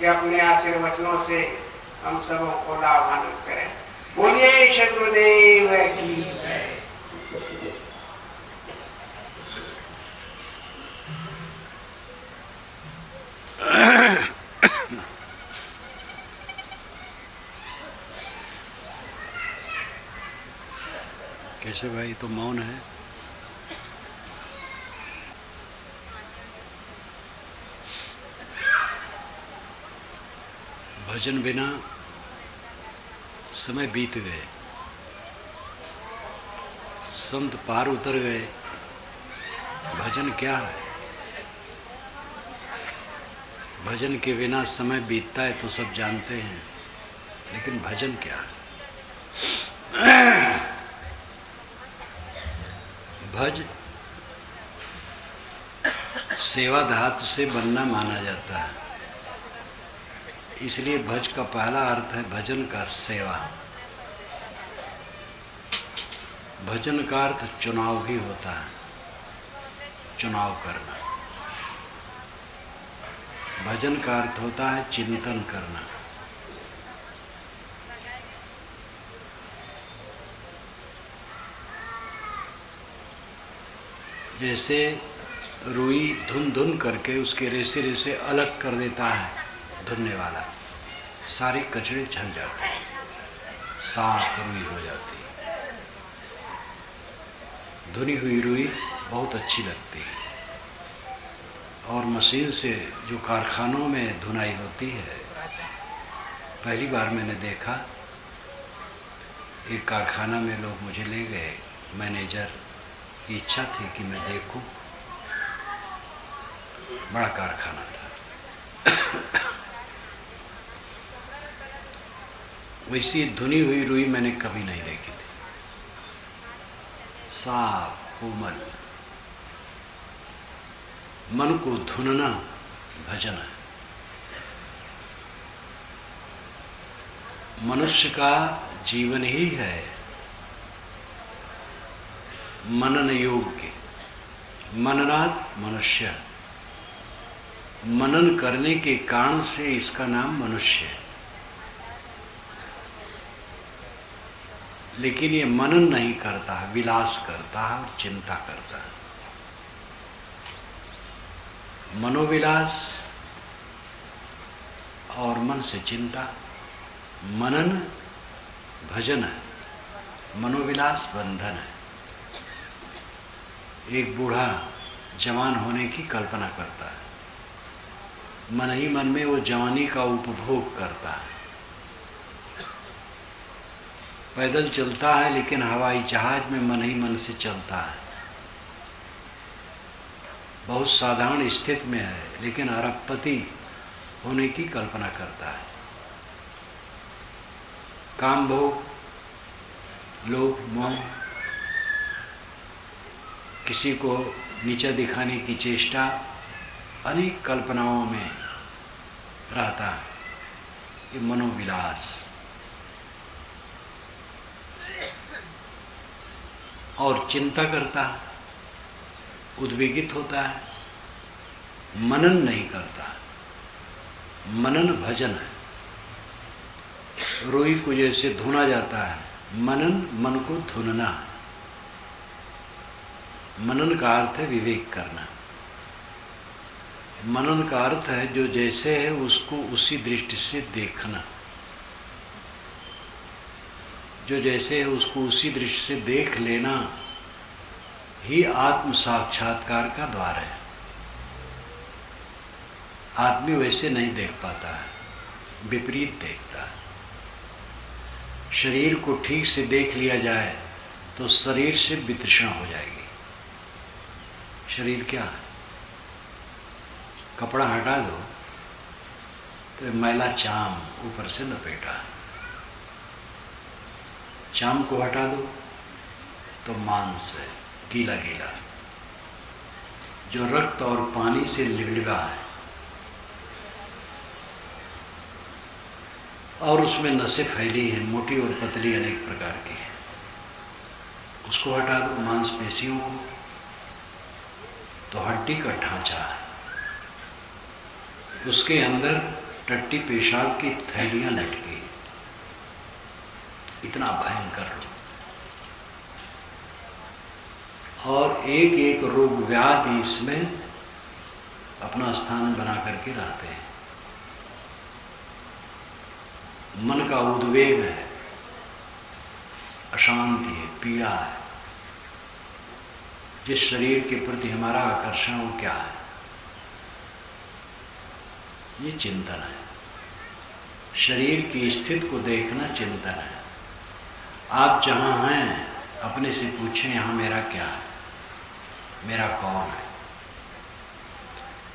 अपने आशीर्वचनों से हम सबों को लाभान्वित करें। बोलिए सद्गुरुदेव की। कैसे भाई तो मौन है? भजन बिना समय बीत गए, संत पार उतर गए। भजन क्या है? भजन के बिना समय बीतता है तो सब जानते हैं, लेकिन भजन क्या है? भज सेवा धातु से बनना माना जाता है, इसलिए भज का पहला अर्थ है भजन का सेवा। भजन का अर्थ चुनाव भी होता है, चुनाव करना। भजन का अर्थ होता है चिंतन करना। जैसे रुई धुन धुन करके उसके रेसे रेसे अलग कर देता है धुनने वाला, सारी कचड़े छल जाते हैं, साफ रुई हो जाती है। धुनी हुई रुई बहुत अच्छी लगती है। और मशीन से जो कारखानों में धुनाई होती है, पहली बार मैंने देखा, एक कारखाना में लोग मुझे ले गए, मैनेजर की इच्छा थी कि मैं देखूं, बड़ा कारखाना था। वैसी धुनी हुई रुई मैंने कभी नहीं देखी थी, साफ कोमल। मन को धुनना भजन है। मनुष्य का जीवन ही है मनन योग्य। मननात् मनुष्य, मनन करने के कारण से इसका नाम मनुष्य है। लेकिन ये मनन नहीं करता है, विलास करता है और चिंता करता है। मनोविलास और मन से चिंता, मनन भजन है, मनोविलास बंधन है। एक बूढ़ा जवान होने की कल्पना करता है, मन ही मन में वो जवानी का उपभोग करता है। पैदल चलता है लेकिन हवाई जहाज में मन ही मन से चलता है। बहुत साधारण स्थिति में है लेकिन अरबपति होने की कल्पना करता है। काम भोग, लोभ, मोह, किसी को नीचा दिखाने की चेष्टा, अनेक कल्पनाओं में रहता है। ये मनोविलास। और चिंता करता है, उद्वेगित होता है, मनन नहीं करता। मनन भजन है। रुई को जैसे धुना जाता है, मनन मन को धुनना। मनन का अर्थ है विवेक करना। मनन का अर्थ है जो जैसे है उसको उसी दृष्टि से देखना। जो जैसे है उसको उसी दृष्टि से देख लेना ही आत्म साक्षात्कार का द्वार है। आदमी वैसे नहीं देख पाता है, विपरीत देखता है। शरीर को ठीक से देख लिया जाए तो शरीर से वितृष्णा हो जाएगी। शरीर क्या है? कपड़ा हटा दो तो मैला चाम ऊपर से लपेटा है, चाम को हटा दो तो मांस है, गीला गीला, जो रक्त और पानी से लिबलिबा है, और उसमें नसें फैली हैं, मोटी और पतली अनेक प्रकार की है। उसको हटा दो, मांसपेशियों को, तो हड्डी का ढांचा है। उसके अंदर टट्टी पेशाब की थैलियां लटकी, इतना भयंकर रोग। और एक एक रोग व्याधि इसमें अपना स्थान बना करके रहते हैं। मन का उद्वेग है, अशांति है, पीड़ा है। जिस शरीर के प्रति हमारा आकर्षण वो क्या है, ये चिंतन है। शरीर की स्थिति को देखना चिंतन है। आप जहां हैं अपने से पूछें, यहां मेरा क्या है, मेरा कौन है।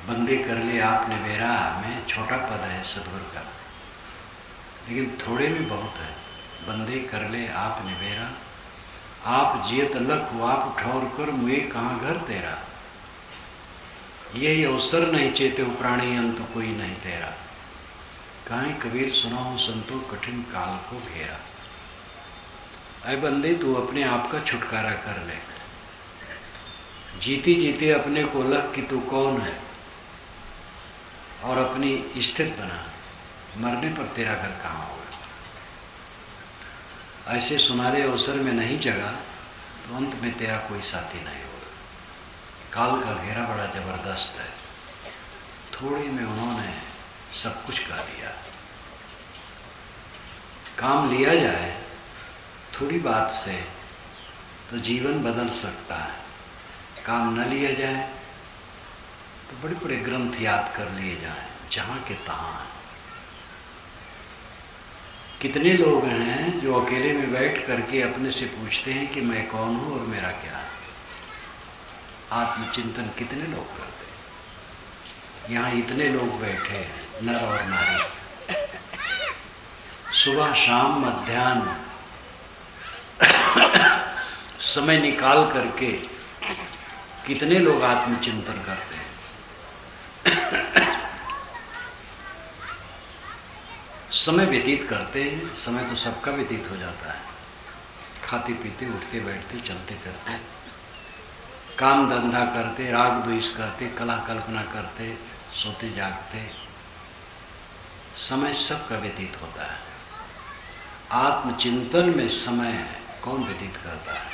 बंदे कर ले आपने मेरा में छोटा पद है सदगुरु का, लेकिन थोड़े में बहुत है। बंदे कर ले आपने मेरा, आप जियत लख हो आप ठौर कर, मुए कहाँ घर तेरा। यही अवसर नहीं चेते हो प्राणी, अंत कोई नहीं तेरा। काहे कबीर सुनाओ संतो, कठिन काल को घेरा। अय बंदे तू अपने आप का छुटकारा कर ले। जीते जीते अपने को लग कि तू कौन है और अपनी स्थिति बना। मरने पर तेरा घर कहाँ होगा। ऐसे सुनारे अवसर में नहीं जगा तो अंत में तेरा कोई साथी नहीं होगा। काल का घेरा बड़ा जबरदस्त है। थोड़ी में उन्होंने सब कुछ कह दिया। काम लिया जाए थोड़ी बात से तो जीवन बदल सकता है। काम न लिया जाए तो बड़े बड़े ग्रंथ याद कर लिए जाएं, जहां के तहां हैं। कितने लोग हैं जो अकेले में बैठ करके अपने से पूछते हैं कि मैं कौन हूं और मेरा क्या है। आत्मचिंतन कितने लोग करते हैं। यहाँ इतने लोग बैठे हैं, नर और नारी, सुबह शाम मध्याह्न समय निकाल करके कितने लोग आत्मचिंतन करते हैं। समय व्यतीत करते हैं। समय तो सबका व्यतीत हो जाता है। खाते पीते, उठते बैठते, चलते फिरते, काम धंधा करते, राग द्वेष करते, कला कल्पना करते, सोते जागते, समय सबका व्यतीत होता है। आत्मचिंतन में समय कौन व्यतीत करता है।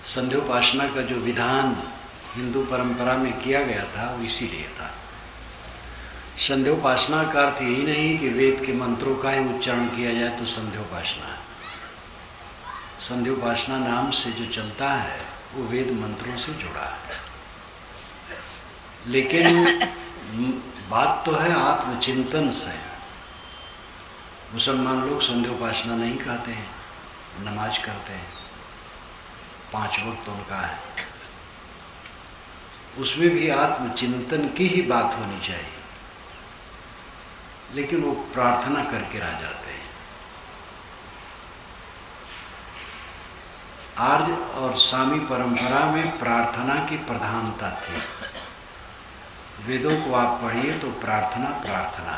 संध्योपासना का जो विधान हिंदू परंपरा में किया गया था वो इसीलिए था। संध्योपासना का अर्थ यही नहीं कि वेद के मंत्रों का ही उच्चारण किया जाए तो संध्योपासना है। संध्योपासना नाम से जो चलता है वो वेद मंत्रों से जुड़ा है। लेकिन बात तो है आत्मचिंतन से। मुसलमान लोग संध्योपासना नहीं कहते हैं, नमाज कहते हैं, 5 वक्त उनका है। उसमें भी आत्मचिंतन की ही बात होनी चाहिए, लेकिन वो प्रार्थना करके रह जाते हैं। आर्य और सामी परंपरा में प्रार्थना की प्रधानता थी। वेदों को आप पढ़िए तो प्रार्थना प्रार्थना,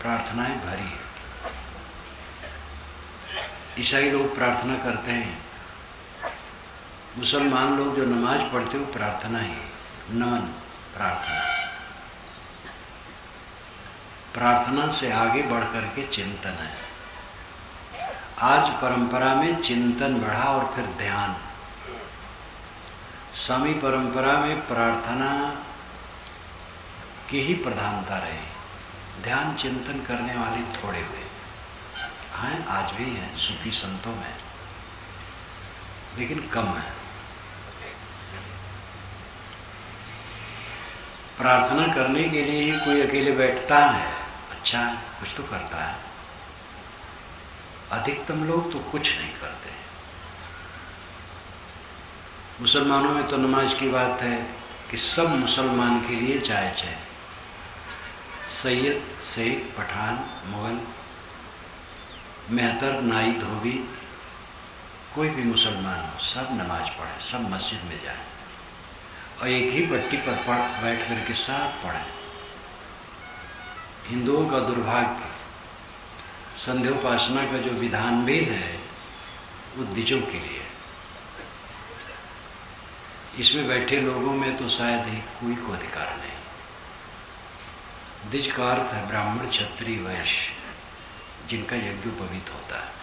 प्रार्थनाएं भरी है। ईसाई लोग प्रार्थना करते हैं, मुसलमान लोग जो नमाज पढ़ते हो प्रार्थना ही, नमन प्रार्थना। प्रार्थना से आगे बढ़ करके चिंतन है। आज परंपरा में चिंतन बढ़ा और फिर ध्यान। स्वामी परंपरा में प्रार्थना की ही प्रधानता रही। ध्यान चिंतन करने वाले थोड़े हुए हैं, आज भी हैं सूफी संतों में, लेकिन कम है। प्रार्थना करने के लिए ही कोई अकेले बैठता है, अच्छा है, कुछ तो करता है। अधिकतम लोग तो कुछ नहीं करते। मुसलमानों में तो नमाज की बात है कि सब मुसलमान के लिए जायज है। सैयद, शेख, पठान, मुगल, मेहतर, नाई, धोबी, कोई भी मुसलमान हो, सब नमाज पढ़े, सब मस्जिद में जाए और एक ही पट्टी पर बैठ करके सब पढ़े। हिंदुओं का दुर्भाग्य, संध्योपासना का जो विधान भी है वो द्विजों के लिए। इसमें बैठे लोगों में तो शायद ही कोई को अधिकार नहीं। द्विज का अर्थ है ब्राह्मण, क्षत्रिय, वैश्य, जिनका यज्ञोपवीत होता है,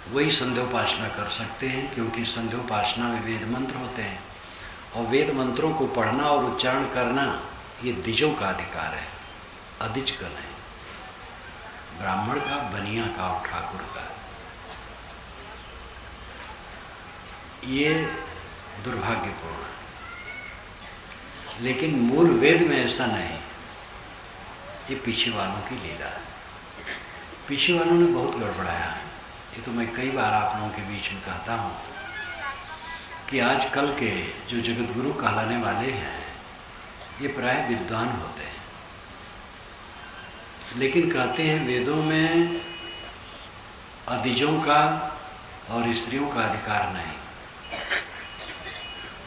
वही संध्योपासना कर सकते हैं, क्योंकि संध्योपासना में वेद मंत्र होते हैं और वेद मंत्रों को पढ़ना और उच्चारण करना ये द्विजों का अधिकार है, अधिज का नहीं। ब्राह्मण का, बनिया का और ठाकुर का। ये दुर्भाग्यपूर्ण है, लेकिन मूल वेद में ऐसा नहीं। ये पीछे वालों की लीला है। पीछे वालों ने बहुत गड़बड़ाया है। ये तो मैं कई बार आप लोगों के बीच में कहता हूँ कि आजकल के जो जगत गुरु कहलाने वाले हैं ये प्राय विद्वान होते हैं, लेकिन कहते हैं वेदों में अधिजों का और स्त्रियों का अधिकार नहीं,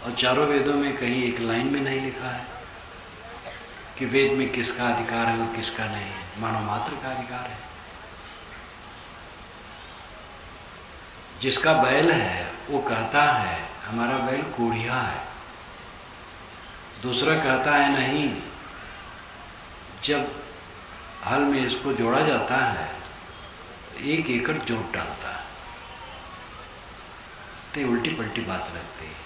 और चारों वेदों में कहीं एक लाइन में नहीं लिखा है कि वेद में किसका अधिकार है और किसका नहीं, मानव मात्र का अधिकार है। जिसका बैल है वो कहता है हमारा बैल कोढ़िया है, दूसरा कहता है नहीं, जब हल में इसको जोड़ा जाता है तो 1 एकड़ जोत डालता है। तो उल्टी पलटी बात लगती है।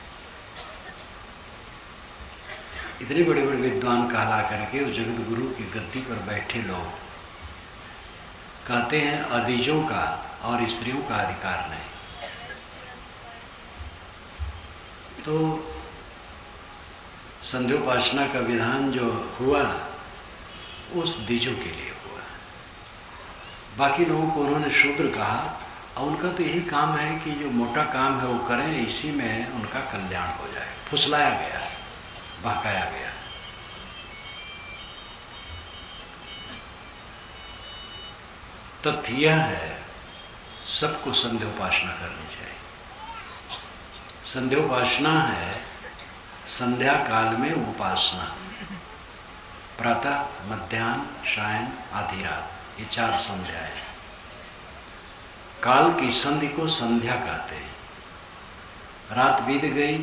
इतने बड़े बड़े विद्वान कहला करके उस जगत गुरु की गद्दी पर बैठे लोग कहते हैं अधिजों का और स्त्रियों का अधिकार नहीं। तो संध्योपासना का विधान जो हुआ उस द्विजों के लिए हुआ। बाकी लोगों को उन्होंने शूद्र कहा, और उनका तो यही काम है कि जो मोटा काम है वो करें, इसी में उनका कल्याण हो जाए। फुसलाया गया, बहकाया गया। तथ्य यह है सबको संध्योपासना करनी चाहिए। संध्योपासना है संध्या काल में उपासना, प्रातः, मध्याह्न, सायं, आधी रात, ये 4 संध्याएं। काल की संधि को संध्या कहते हैं। रात बीत गई,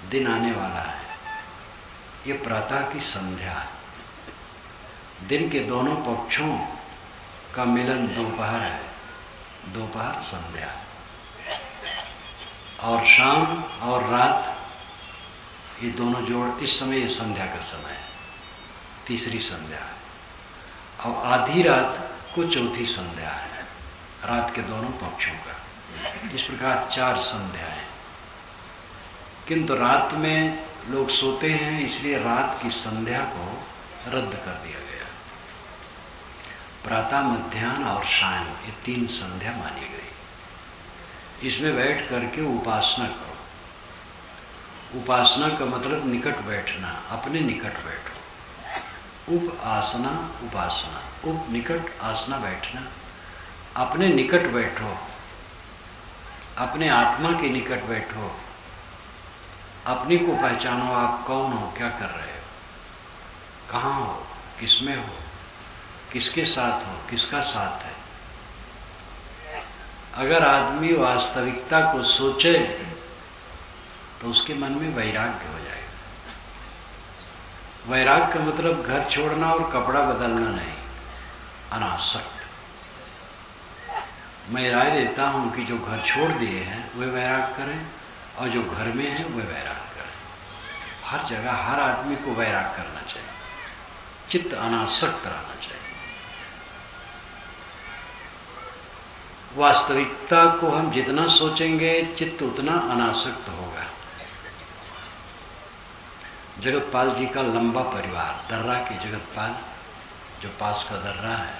दिन आने वाला है, ये प्रातः की संध्या है। दिन के दोनों पक्षों का मिलन दोपहर है, दोपहर संध्या है। और शाम और रात ये दोनों जोड़, इस समय ये संध्या का समय है, तीसरी संध्या है। और आधी रात को चौथी संध्या है, रात के दोनों पक्षों का। इस प्रकार 4 संध्याएं। किंतु रात में लोग सोते हैं, इसलिए रात की संध्या को रद्द कर दिया गया। प्रातः, मध्याह्न और सायं, ये 3 संध्या मानी गई। इसमें बैठ करके उपासना करो। उपासना का मतलब निकट बैठना, अपने निकट बैठो। उप आसना, उपासना। उप निकट, आसना बैठना, अपने निकट बैठो, अपने आत्मा के निकट बैठो, अपने को पहचानो, आप कौन हो, क्या कर रहे हो, कहाँ हो, किसमें हो, किसके साथ हो, किसका साथ है। अगर आदमी वास्तविकता को सोचे तो उसके मन में वैराग्य हो जाएगा। वैराग्य का मतलब घर छोड़ना और कपड़ा बदलना नहीं, अनासक्त। मैं राय देता हूं कि जो घर छोड़ दिए हैं वे वैराग करें, और जो घर में है वे वैराग करें। हर जगह हर आदमी को वैराग करना चाहिए, चित्त अनासक्त रहना चाहिए। वास्तविकता को हम जितना सोचेंगे चित्त उतना अनासक्त होगा। जगतपाल जी का लंबा परिवार, दर्रा के जगतपाल, जो पास का दर्रा है,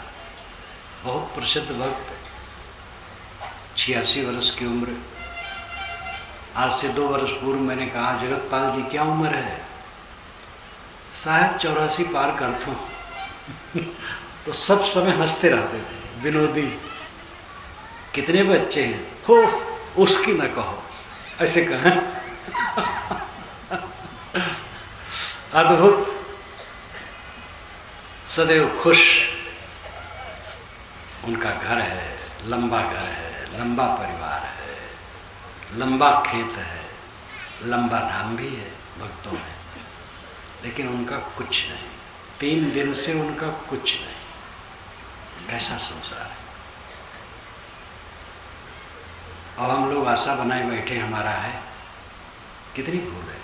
बहुत प्रसिद्ध भक्त, 86 वर्ष की उम्र। आज से 2 वर्ष पूर्व मैंने कहा, जगतपाल जी क्या उम्र है? साहब 84 पार कर दो। तो सब समय हंसते रहते थे, विनोदी। कितने बच्चे हैं? हो, उसकी न कहो, ऐसे कहें। अद्भुत, सदैव खुश। उनका घर है, लंबा घर है, लंबा परिवार है, लंबा खेत है, लंबा नाम भी है भक्तों में, लेकिन उनका कुछ नहीं। 3 दिन से उनका कुछ नहीं। कैसा संसार है। अब हम लोग आशा बनाए बैठे हमारा है, कितनी भूल है।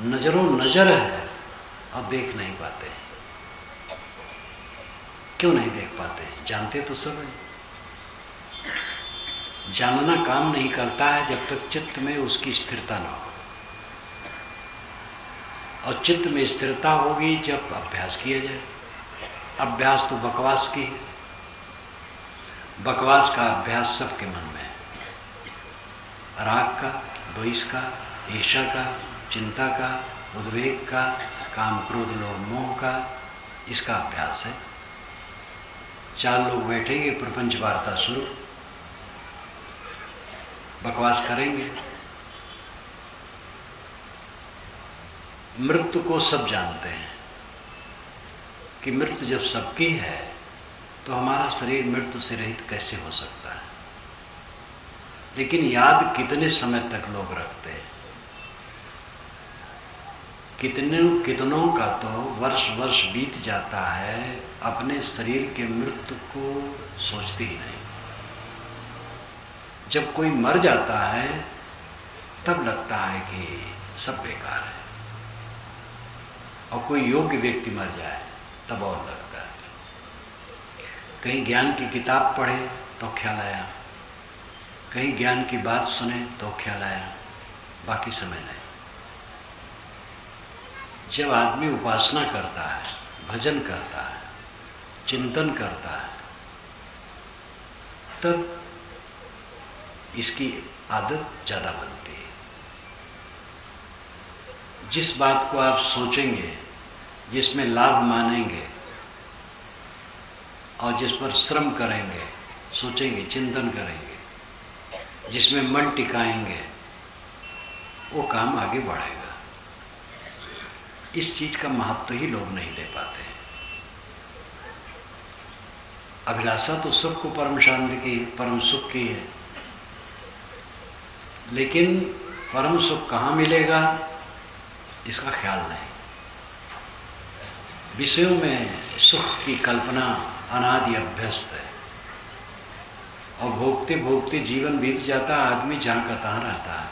नजरों नजर है और देख नहीं पाते। क्यों नहीं देख पाते? जानते तो सब है। जानना काम नहीं करता है जब तक चित्त में उसकी स्थिरता न हो। और चित्त में स्थिरता होगी जब अभ्यास किया जाए। अभ्यास तो बकवास की है। बकवास का अभ्यास सबके मन में है। राग का, द्वेष का, ईर्ष्या का, चिंता का, उद्वेग का, काम क्रोध लोभ मोह का, इसका अभ्यास है। 4 लोग बैठेंगे, प्रपंच वार्ता शुरू, बकवास करेंगे। मृत्यु को सब जानते हैं कि मृत्यु जब सबकी है तो हमारा शरीर मृत्यु से रहित कैसे हो सकता है। लेकिन याद कितने समय तक लोग रखते हैं। कितनों का तो वर्ष वर्ष बीत जाता है, अपने शरीर के मृत्यु को सोचते ही नहीं। जब कोई मर जाता है तब लगता है कि सब बेकार है। और कोई योग्य व्यक्ति मर जाए तब और लगता है। कहीं ज्ञान की किताब पढ़े तो ख्याल आया, कहीं ज्ञान की बात सुने तो ख्याल आया, बाकी समय नहीं। जब आदमी उपासना करता है, भजन करता है, चिंतन करता है, तब इसकी आदत ज़्यादा बनती है। जिस बात को आप सोचेंगे, जिसमें लाभ मानेंगे और जिस पर श्रम करेंगे, सोचेंगे, चिंतन करेंगे, जिसमें मन टिकाएंगे, वो काम आगे बढ़ेगा। इस चीज का महत्व ही लोग नहीं दे पाते हैं। अभिलाषा तो सबको परम शांति की, परम सुख की है, लेकिन परम सुख कहाँ मिलेगा इसका ख्याल नहीं। विषयों में सुख की कल्पना अनादि अभ्यस्त है और भोगते भोगते जीवन बीत जाता, आदमी जहाँ का तहाँ रहता है।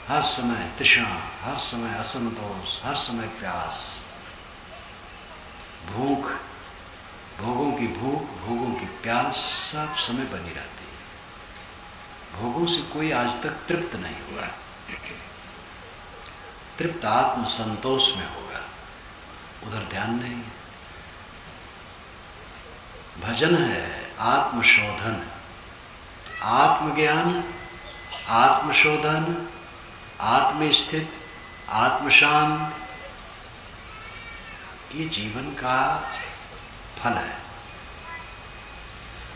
हर समय तृष्णा, हर समय असंतोष, हर समय प्यास, भूख, भोगों की भूख, भोगों की प्यास सब समय बनी रहती है। भोगों से कोई आज तक तृप्त नहीं हुआ। तृप्त आत्म संतोष में होगा, उधर ध्यान नहीं। भजन है आत्मशोधन, आत्मज्ञान, आत्मशोधन, आत्मस्थित, आत्मशांत, ये जीवन का फल है।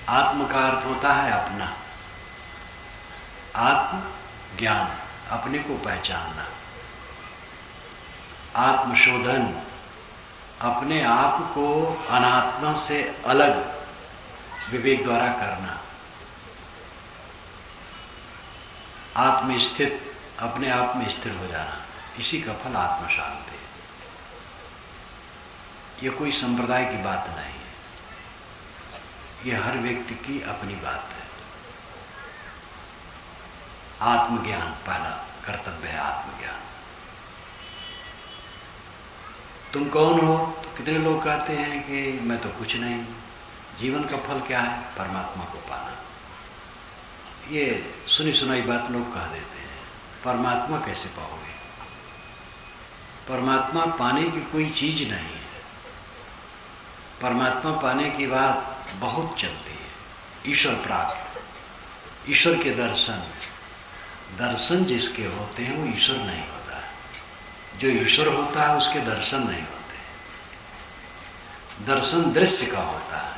आत्म का अर्थ होता है अपना, आत्म ज्ञान, अपने को पहचानना, आत्मशोधन, अपने आप को अनात्मा से अलग विवेक द्वारा करना, आत्मस्थित, अपने आप में स्थिर हो जाना, इसी का फल आत्म शांति है। ये कोई संप्रदाय की बात नहीं है, ये हर व्यक्ति की अपनी बात है। आत्मज्ञान पहला कर्तव्य है, आत्मज्ञान। तुम कौन हो? तो कितने लोग कहते हैं कि मैं तो कुछ नहीं। जीवन का फल क्या है? परमात्मा को पाना। ये सुनी सुनाई बात लोग कह देते हैं। परमात्मा कैसे पाओगे? परमात्मा पाने की कोई चीज नहीं है। परमात्मा पाने की बात बहुत चलती है। ईश्वर प्राप्त, ईश्वर के दर्शन, दर्शन जिसके होते हैं वो ईश्वर नहीं होता है। जो ईश्वर होता है उसके दर्शन नहीं होते। दर्शन दृश्य का होता है,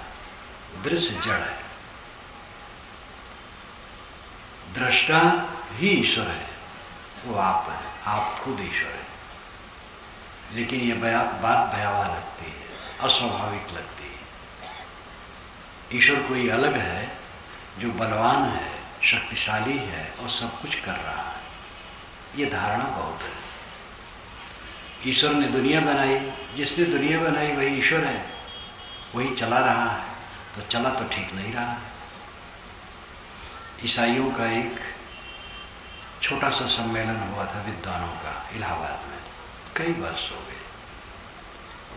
दृश्य जड़ है। दृष्टा ही ईश्वर है, वो आप है, आप खुद ईश्वर है। लेकिन ये बात भयावह लगती है, अस्वाभाविक लगती है। ईश्वर कोई अलग है जो बलवान है, शक्तिशाली है और सब कुछ कर रहा है, ये धारणा बहुत है। ईश्वर ने दुनिया बनाई, जिसने दुनिया बनाई वही ईश्वर है, वही चला रहा है, तो चला तो ठीक नहीं रहा। ईसाइयों का एक छोटा सा सम्मेलन हुआ था विद्वानों का इलाहाबाद में, कई वर्ष हो गए,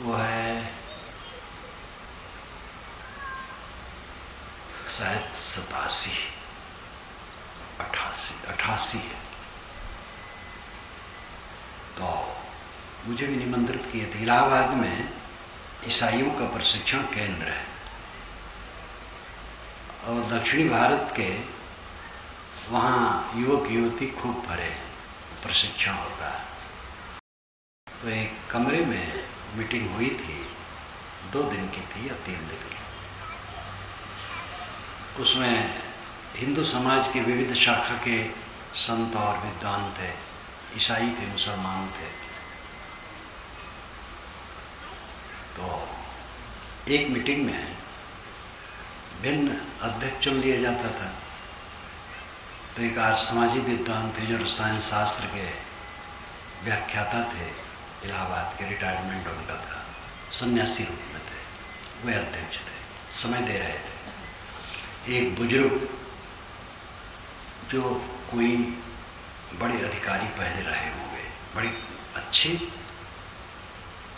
वो है शायद 87, 88 है। तो मुझे भी निमंत्रित किए थे। इलाहाबाद में ईसाइयों का प्रशिक्षण केंद्र है और दक्षिणी भारत के वहाँ युवक युवती खूब भरे प्रशिक्षण होता है। तो एक कमरे में मीटिंग हुई थी, 2 दिन की थी या 3 दिन की। उसमें हिंदू समाज के विविध शाखा के संत और विद्वान थे, ईसाई थे, मुसलमान थे। तो एक मीटिंग में भिन्न अध्यक्ष चुन लिया जाता था। तो एक आज सामाजिक विद्वान थे जो रसायन शास्त्र के व्याख्याता थे, इलाहाबाद के, रिटायरमेंट उनका था, सन्यासी रूप में थे, वे अध्यक्ष थे, समय दे रहे थे। एक बुजुर्ग जो कोई बड़े अधिकारी पहले रहे होंगे, बड़े अच्छे,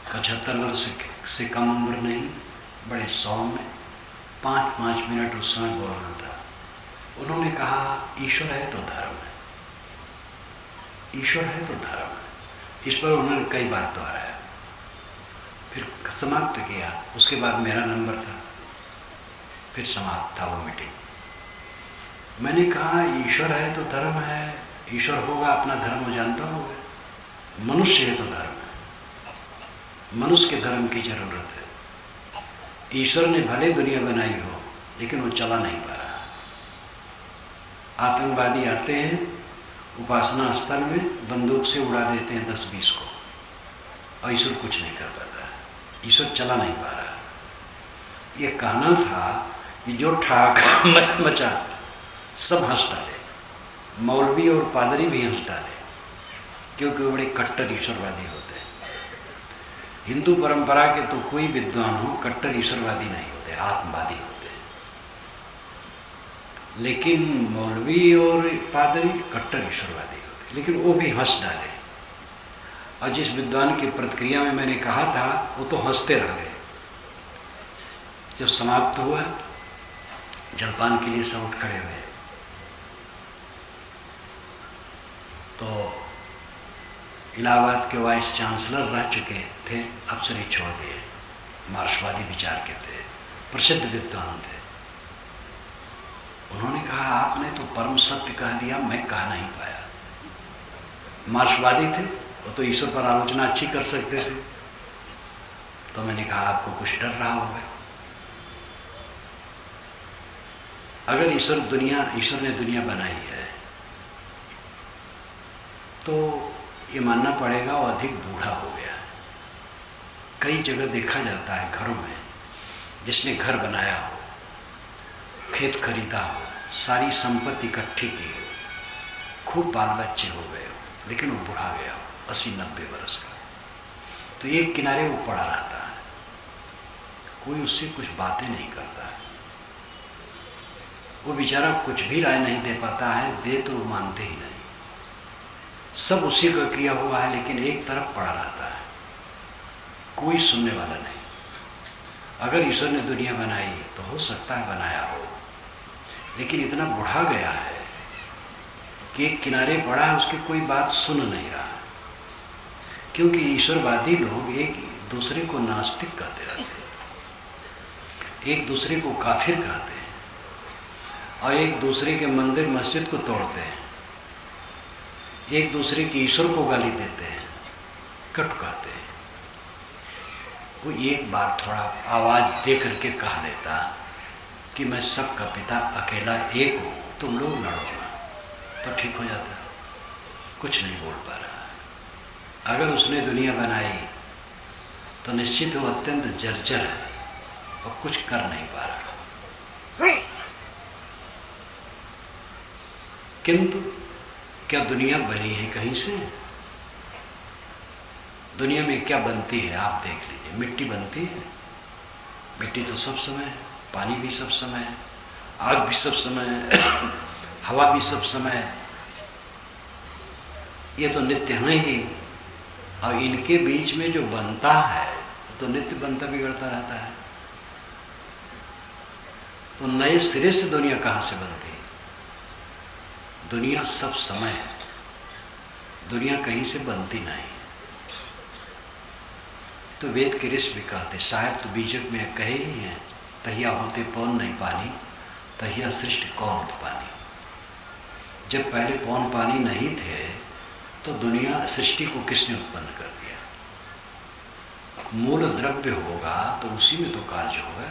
75 वर्ष से कम उम्र नहीं, बड़े सौम्य, 5-5 मिनट उस समय बोलना था। उन्होंने कहा ईश्वर है तो धर्म है, ईश्वर है तो धर्म है। इस पर उन्होंने कई बार दोहराया, फिर समाप्त किया। उसके बाद मेरा नंबर था, फिर समाप्त था वो मीटिंग। मैंने कहा ईश्वर है तो धर्म है, ईश्वर होगा अपना धर्म वो जानता होगा, मनुष्य है तो धर्म है, मनुष्य के धर्म की जरूरत है। ईश्वर ने भले दुनिया बनाई हो लेकिन वो चला नहीं पा रहा। आतंकवादी आते हैं उपासना स्थल में, बंदूक से उड़ा देते हैं 10-20 को, और ईश्वर कुछ नहीं कर पाता, ईश्वर चला नहीं पा रहा। ये कहना था कि जो ठहाका मचा सब हंस डाले, मौलवी और पादरी भी हंस डाले, क्योंकि वो बड़े कट्टर ईश्वरवादी होते हैं। हिंदू परंपरा के तो कोई विद्वान हो कट्टर ईश्वरवादी नहीं होते, आत्मवादी होते हैं। लेकिन मौलवी और पादरी कट्टर ईश्वरवादी होते, लेकिन वो भी हंस डाले। और जिस विद्वान की प्रतिक्रिया में मैंने कहा था वो तो हंसते रह गए। जब समाप्त हुआ, जलपान के लिए सब उठ खड़े हुए, तो इलाहाबाद के वाइस चांसलर रह चुके थे, अफसरी छोड़ दिए, मार्क्सवादी विचार के थे, प्रसिद्ध विद्वान थे। उन्होंने कहा आपने तो परम सत्य कह दिया, मैं कह नहीं पाया। मार्क्सवादी थे, वो तो ईश्वर पर आलोचना अच्छी कर सकते थे। तो मैंने कहा आपको कुछ डर रहा होगा। अगर ईश्वर ने दुनिया बनाई है तो ये मानना पड़ेगा वो अधिक बूढ़ा हो गया। कई जगह देखा जाता है घरों में, जिसने घर बनाया हो, खेत खरीदा हो, सारी संपत्ति इकट्ठी की हो, खूब बाल बच्चे हो गए हो, लेकिन वो बूढ़ा गया हो 80-90 वर्ष का, तो एक किनारे वो पड़ा रहता है, कोई उससे कुछ बातें नहीं करता है। वो बेचारा कुछ भी राय नहीं दे पाता है, दे तो वो मानते ही नहीं, सब उसी का किया हुआ है, लेकिन एक तरफ पड़ा रहता है, कोई सुनने वाला नहीं। अगर ईश्वर ने दुनिया बनाई तो हो सकता है बनाया हो, लेकिन इतना बुढ़ा गया है कि एक किनारे पड़ा है, उसकी कोई बात सुन नहीं रहा। क्योंकि ईश्वरवादी लोग एक दूसरे को नास्तिक कहते रहते हैं, एक दूसरे को काफिर कहते हैं, और एक दूसरे के मंदिर मस्जिद को तोड़ते हैं, एक दूसरे के ईश्वर को गाली देते हैं, कट कहते हैं। वो एक बार थोड़ा आवाज दे करके कह देता कि मैं सबका पिता अकेला एक हूँ, तुम लोग लड़ोगा, तो ठीक हो जाता। कुछ नहीं बोल पा रहा। अगर उसने दुनिया बनाई तो निश्चित वो अत्यंत जर्जर है और कुछ कर नहीं पा रहा। किंतु क्या दुनिया बनी है कहीं से? दुनिया में क्या बनती है आप देख लीजिए। मिट्टी बनती है, मिट्टी तो सब समय है, पानी भी सब समय है, आग भी सब समय है, हवा भी सब समय है, ये तो नित्य है ही। और इनके बीच में जो बनता है तो नित्य बनता बिगड़ता रहता है। तो नए सिरे से दुनिया कहाँ से बनती है? दुनिया सब समय है, दुनिया कहीं से बनती नहीं। तो वेद के ऋषि भी कहते, साहेब तो बीजक में कहे ही हैं, तहिया होते पौन नहीं पानी, तहिया सृष्टि कौन उत पानी। जब पहले पौन पानी नहीं थे तो दुनिया सृष्टि को किसने उत्पन्न कर दिया? मूल द्रव्य होगा तो उसी में तो कार्य होगा।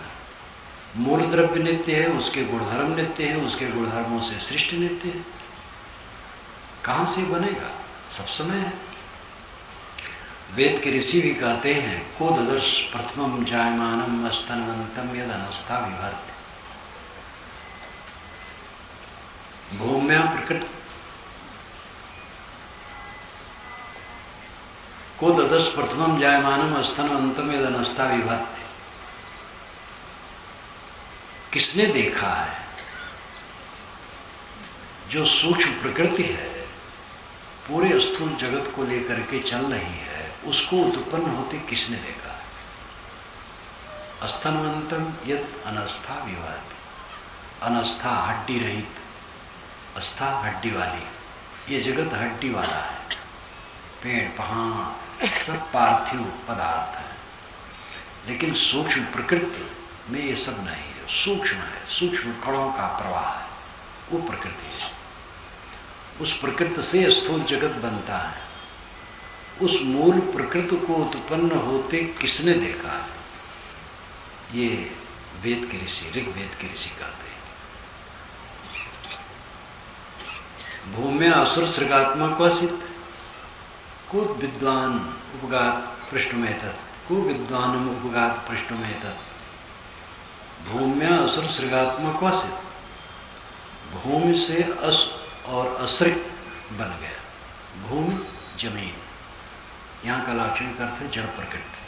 मूल द्रव्य नित्य है, उसके गुणधर्म नित्य है, उसके गुणधर्मों से सृष्टि नित्य है। कहाँ से बनेगा? सब समय है। वेद के ऋषि भी कहते हैं, को ददर्श प्रथमम जायमानम स्तनवंतम यद अनस्था विभर्त। भूम्या प्रकृति को ददर्श प्रथमम जायमानम स्तनवंतम यद अनस्था विभर्त। किसने देखा है? जो सूक्ष्म प्रकृति है पूरे स्थूल जगत को लेकर के चल रही है, उसको उत्पन्न होते किसने देखा है? स्तनवंतम यद अनस्था विवाद। अनस्था हड्डी रहित, अस्था हड्डी वाली, ये जगत हड्डी वाला है। पेड़ पहाड़ सब पार्थिव पदार्थ है, लेकिन सूक्ष्म प्रकृति में ये सब नहीं है। सूक्ष्म है, सूक्ष्म कणों का प्रवाह है, वो प्रकृति है। उस प्रकृति से स्थूल जगत बनता है। उस मूल प्रकृति को उत्पन्न होते किसने देखा है? ये वेद के ऋषि, ऋग्वेद के ऋषि कहते हैं। भूम्या असुर सृगात्मक वसित को विद्वान उपगात पृष्ठमेतत्, को विद्वान उपगात पृष्ठमेतत्। भूम्या असुर सृगात्मक वसित, भूमि से अस और असृग बन गया। भूमि जमीन, यहाँ का लाक्षणिक अर्थ है जड़ प्रकृति।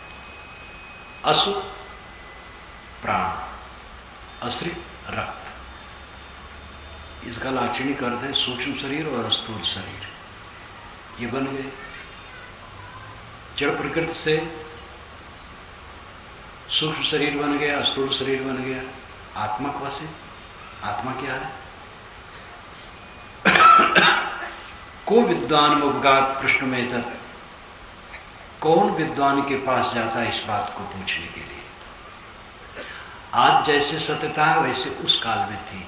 असु प्राण, असृग रक्त। इसका लाक्षणिक अर्थ है सूक्ष्म शरीर और स्थूल शरीर, ये बन गए। जड़ प्रकृति से सूक्ष्म शरीर बन गया, स्थूल शरीर बन गया। आत्मा कैसे? आत्मा क्या है? को विद्वान उपगात प्रश्न में तत्। कौन विद्वान के पास जाता है इस बात को पूछने के लिए? आज जैसे सत्यता है वैसे उस काल में थी।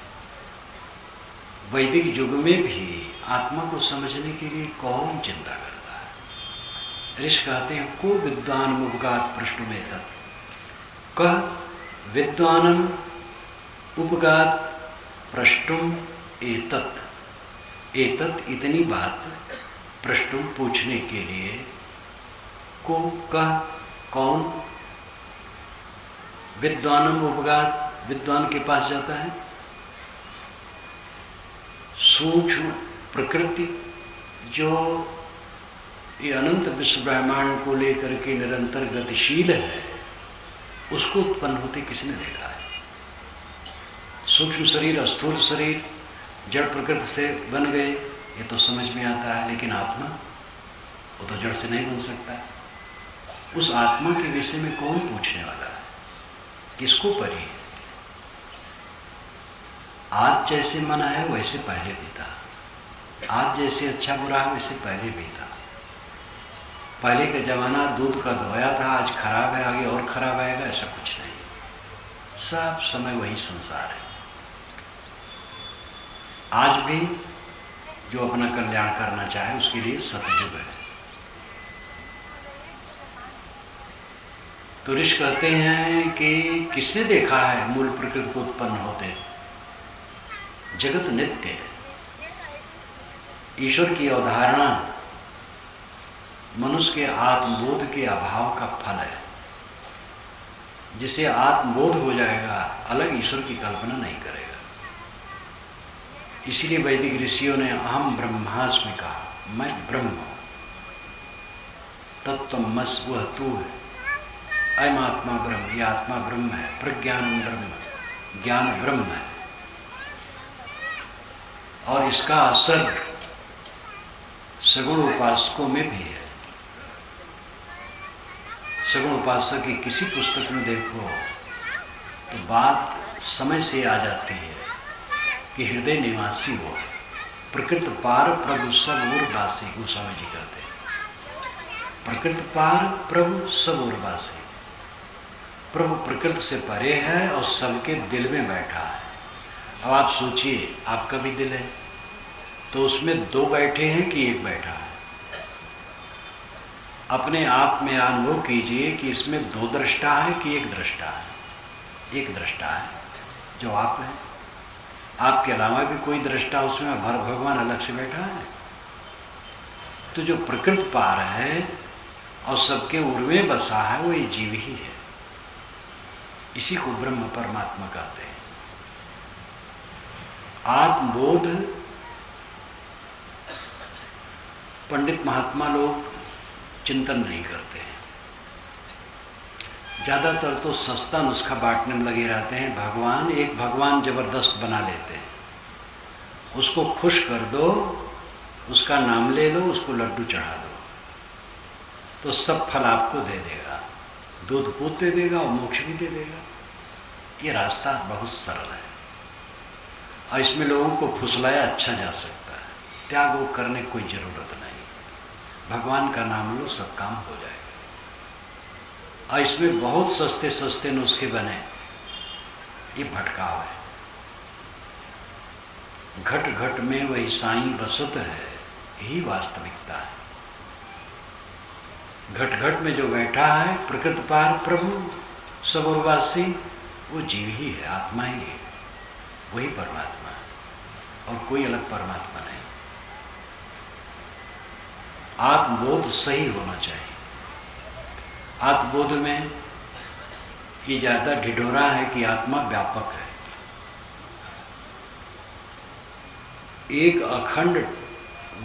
वैदिक युग में भी आत्मा को समझने के लिए कौन चिंता करता है? ऋषि कहते हैं, को विद्वान उपगात प्रश्न में तत्। कह विद्वानम उपगात प्रष्टुम एतत्। एतत् इतनी बात प्रष्टुम पूछने के लिए, को कह कौन? विद्वानम उपगात, विद्वान के पास जाता है। सूक्ष्म प्रकृति जो ये अनंत विश्व ब्रह्मांड को लेकर के निरंतर गतिशील है, उसको उत्पन्न होते किसने देखा है? सूक्ष्म शरीर, स्थूल शरीर जड़ प्रकृति से बन गए, ये तो समझ में आता है, लेकिन आत्मा वो तो जड़ से नहीं बन सकता। उस आत्मा के विषय में कौन पूछने वाला है? किसको परी? आज जैसे मन है वैसे पहले भी था। आज जैसे अच्छा बुरा है वैसे पहले भी था। पहले का जमाना दूध का धोया था, आज खराब है, आगे और खराब आएगा, ऐसा कुछ नहीं। सब समय वही संसार है। आज भी जो अपना कल्याण करना चाहे उसके लिए सतयुग है। तो ऋषि कहते हैं कि किसने देखा है मूल प्रकृति को उत्पन्न होते? जगत नित्य है। ईश्वर की अवधारणा मनुष्य के आत्मबोध के अभाव का फल है। जिसे आत्मबोध हो जाएगा अलग ईश्वर की कल्पना नहीं करेगा। इसलिए वैदिक ऋषियों ने अहम ब्रह्मास्मि कहा, मैं ब्रह्म हूं। तत्त्वमस वह तू है, अयम आत्मा ब्रह्म, ये आत्मा ब्रह्म है, प्रज्ञानम ब्रह्म, ज्ञान ब्रह्म है। और इसका असर सगुण उपासकों में भी है। सगुण उपासक की किसी पुस्तक में देखो तो बात समय से आ जाती है कि हृदय निवासी वो है, प्रकृत पार प्रभु सब और वासी, गोस्वामी जी कहते हैं। प्रकृत पार प्रभु सब और वासी, प्रभु प्रकृति से परे है और सबके दिल में बैठा है। अब आप सोचिए, आपका भी दिल है तो उसमें दो बैठे हैं कि एक बैठा है? अपने आप में अनुभव कीजिए कि इसमें दो दृष्टा है कि एक दृष्टा है? एक दृष्टा है जो आप हैं। आपके अलावा भी कोई दृष्टा उसमें भगवान अलग से बैठा है? तो जो प्रकृति पार है और सबके उर्वे बसा है वो ये जीव ही है। इसी को ब्रह्म परमात्मा कहते हैं। आत्मबोध पंडित महात्मा लोग चिंतन नहीं करते हैं, ज़्यादातर तो सस्ता नुस्खा बांटने में लगे रहते हैं। भगवान, एक भगवान जबरदस्त बना लेते हैं, उसको खुश कर दो, उसका नाम ले लो, उसको लड्डू चढ़ा दो तो सब फल आपको दे देगा, दूध पूत दे देगा और मोक्ष भी दे देगा। ये रास्ता बहुत सरल है और इसमें लोगों को फुसलाया अच्छा जा सकता है। त्याग वो करने की कोई ज़रूरत नहीं, भगवान का नाम लो, सब काम हो जाएगा। और इसमें बहुत सस्ते सस्ते नुस्खे बने, ये भटकाव है। घट घट में वही साईं बसत है, यही वास्तविकता है। घट घट में जो बैठा है प्रकृति पार प्रभु सबोरवासी, वो जीव ही है, आत्मा ही है, वही परमात्मा है और कोई अलग परमात्मा नहीं। आत्मबोध सही होना चाहिए। आत्मबोध में ये ज़्यादा ढिढोरा है कि आत्मा व्यापक है। एक अखंड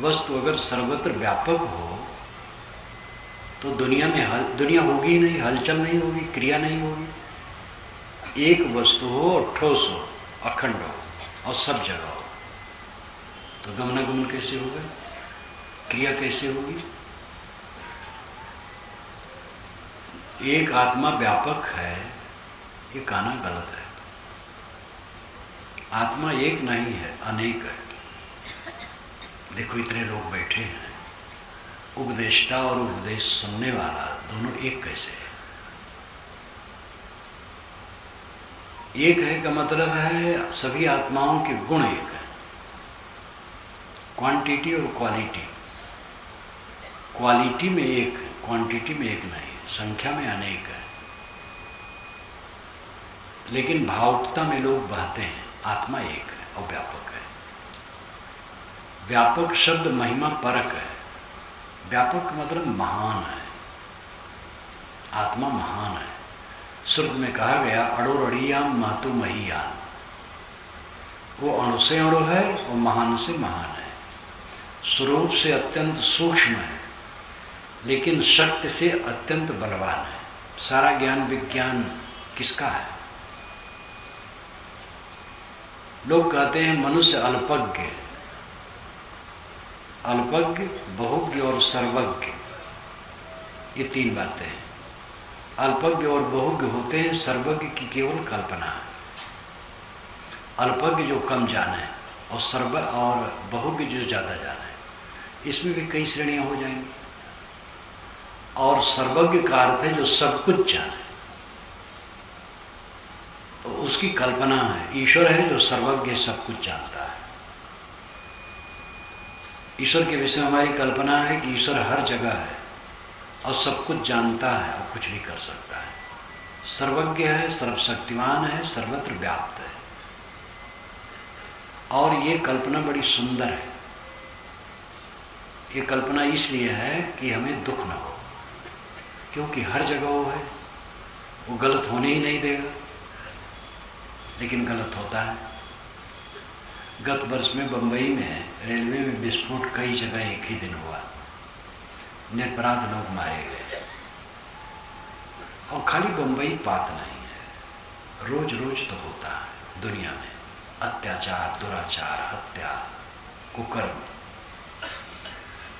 वस्तु अगर सर्वत्र व्यापक हो तो दुनिया में दुनिया होगी ही नहीं, हलचल नहीं होगी, क्रिया नहीं होगी। एक वस्तु हो और ठोस हो, अखंड हो और सब जगह हो तो गमनागमन कैसे होगा, क्रिया कैसे होगी? एक आत्मा व्यापक है, ये कहना गलत है। आत्मा एक नहीं है, अनेक है। देखो इतने लोग बैठे हैं, उपदेष्टा और उपदेश सुनने वाला दोनों एक कैसे है? एक है का मतलब है सभी आत्माओं के गुण एक है, क्वांटिटी और क्वालिटी। क्वालिटी में एक है, क्वांटिटी में एक नहीं, संख्या में अनेक है। लेकिन भावुकता में लोग बहते हैं। आत्मा एक है और व्यापक है। व्यापक शब्द महिमा परक है। व्यापक मतलब महान है, आत्मा महान है। श्रुत में कहा गया अड़ो अड़ियाम मातु महियान, वो अणु से अणु है और महान से महान है। स्वरूप से अत्यंत सूक्ष्म है लेकिन शक्ति से अत्यंत बलवान है। सारा ज्ञान विज्ञान किसका है? लोग कहते हैं मनुष्य अल्पज्ञ, अल्पज्ञ, बहुज्ञ और सर्वज्ञ, ये तीन बातें हैं। अल्पज्ञ और बहुज्ञ होते हैं, सर्वज्ञ की केवल कल्पना है। अल्पज्ञ जो कम जाने और सर्व और बहुज्ञ जो ज़्यादा जाने, इसमें भी कई श्रेणियां हो जाएंगी। और सर्वज्ञ का अर्थ है जो सब कुछ जाने, तो उसकी कल्पना है। ईश्वर है जो सर्वज्ञ, सब कुछ जानता है। ईश्वर के विषय में हमारी कल्पना है कि ईश्वर हर जगह है और सब कुछ जानता है और कुछ भी कर सकता है। सर्वज्ञ है, सर्वशक्तिमान है, सर्वत्र व्याप्त है। और ये कल्पना बड़ी सुंदर है। ये कल्पना इसलिए है कि हमें दुख न हो, क्योंकि हर जगह वो है, वो गलत होने ही नहीं देगा, लेकिन गलत होता है। गत वर्ष में बंबई में रेलवे में विस्फोट कई जगह एक ही दिन हुआ। निरपराध लोग मारे गए। और खाली बंबई बात नहीं है, रोज रोज तो होता है दुनिया में अत्याचार, दुराचार, हत्या, कुकर्म।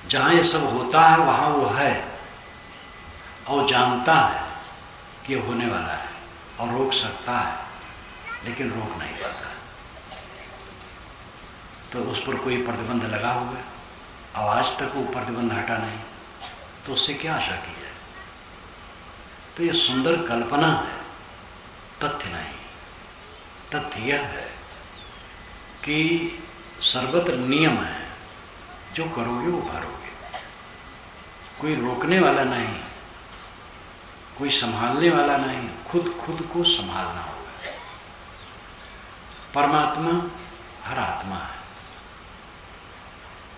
जहाँ ये सब होता है वहाँ वो है और जानता है कि ये होने वाला है और रोक सकता है, लेकिन रोक नहीं पाता। तो उस पर कोई प्रतिबंध लगा हुआ है, अब आज तक वो प्रतिबंध हटा नहीं, तो उससे क्या आशा की जाए। तो ये सुंदर कल्पना है, तथ्य नहीं। तथ्य यह है कि सर्वत्र नियम है, जो करोगे वो भरोगे। कोई रोकने वाला नहीं, कोई संभालने वाला नहीं, खुद को संभालना होगा। परमात्मा हर आत्मा है,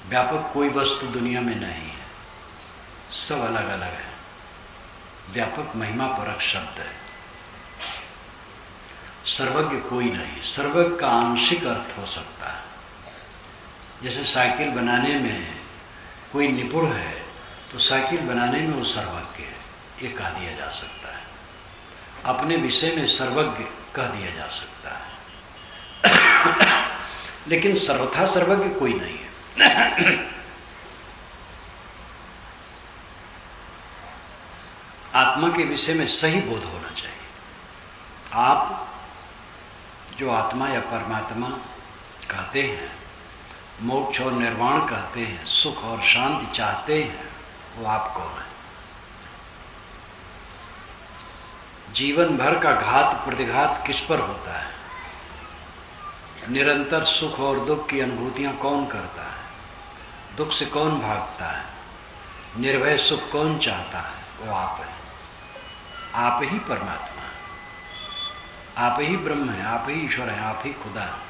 व्यापक कोई वस्तु दुनिया में नहीं है, सब अलग अलग है। व्यापक महिमा परक शब्द है। सर्वज्ञ कोई नहीं, सर्वज्ञ का आंशिक अर्थ हो सकता है। जैसे साइकिल बनाने में कोई निपुण है तो साइकिल बनाने में वो सर्वज्ञ है, ये कह दिया जा सकता है। अपने विषय में सर्वज्ञ कह दिया जा सकता है। लेकिन सर्वथा सर्वज्ञ कोई नहीं है। आत्मा के विषय में सही बोध होना चाहिए। आप जो आत्मा या परमात्मा कहते हैं, मोक्ष और निर्वाण कहते हैं, सुख और शांति चाहते हैं, वो आप कौन है? जीवन भर का घात प्रतिघात किस पर होता है? निरंतर सुख और दुख की अनुभूतियां कौन करता है? दुख से कौन भागता है? निर्भय सुख कौन चाहता है? वो आप है। आप ही परमात्मा है, आप ही ब्रह्म है, आप ही ईश्वर है, आप ही खुदा है।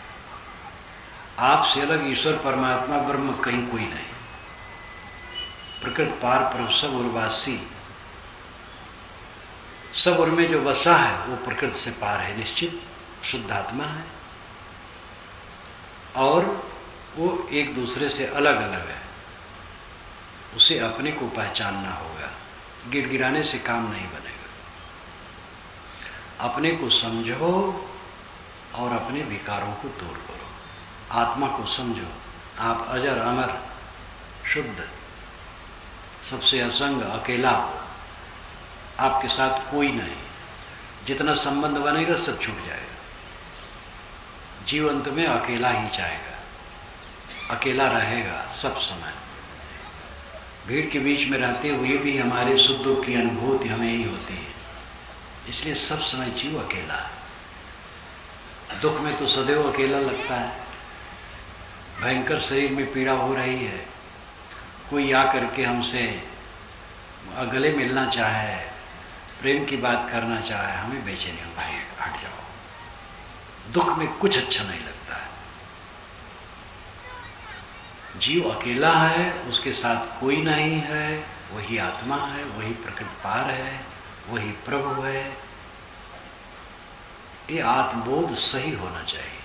आपसे अलग ईश्वर परमात्मा ब्रह्म कहीं कोई नहीं। प्रकृति पार प्रभु सब उर्वासी, सब उर में जो बसा है वो प्रकृति से पार है, निश्चित शुद्ध आत्मा है। और वो एक दूसरे से अलग अलग है, उसे अपने को पहचानना होगा। गिड़गिड़ाने से काम नहीं बनेगा। अपने को समझो और अपने विकारों को दूर करो। आत्मा को समझो, आप अजर अमर शुद्ध, सबसे असंग, अकेला हो, आपके साथ कोई नहीं। जितना संबंध बनेगा सब छूट जाएगा। जीवन में अकेला ही जाएगा, अकेला रहेगा सब समय। भीड़ के बीच में रहते हुए भी हमारे सुख दुख की अनुभूति हमें ही होती है, इसलिए सब समय जीव अकेला है। दुख में तो सदैव अकेला लगता है। भयंकर शरीर में पीड़ा हो रही है, कोई आ करके हमसे गले मिलना चाहे, प्रेम की बात करना चाहे, हमें बेचैनी हो, भाई हट जाओ। दुख में कुछ अच्छा नहीं लगता है। जीव अकेला है, उसके साथ कोई नहीं है, वही आत्मा है, वही प्रकृति पार है, वही प्रभु है। ये आत्मबोध सही होना चाहिए।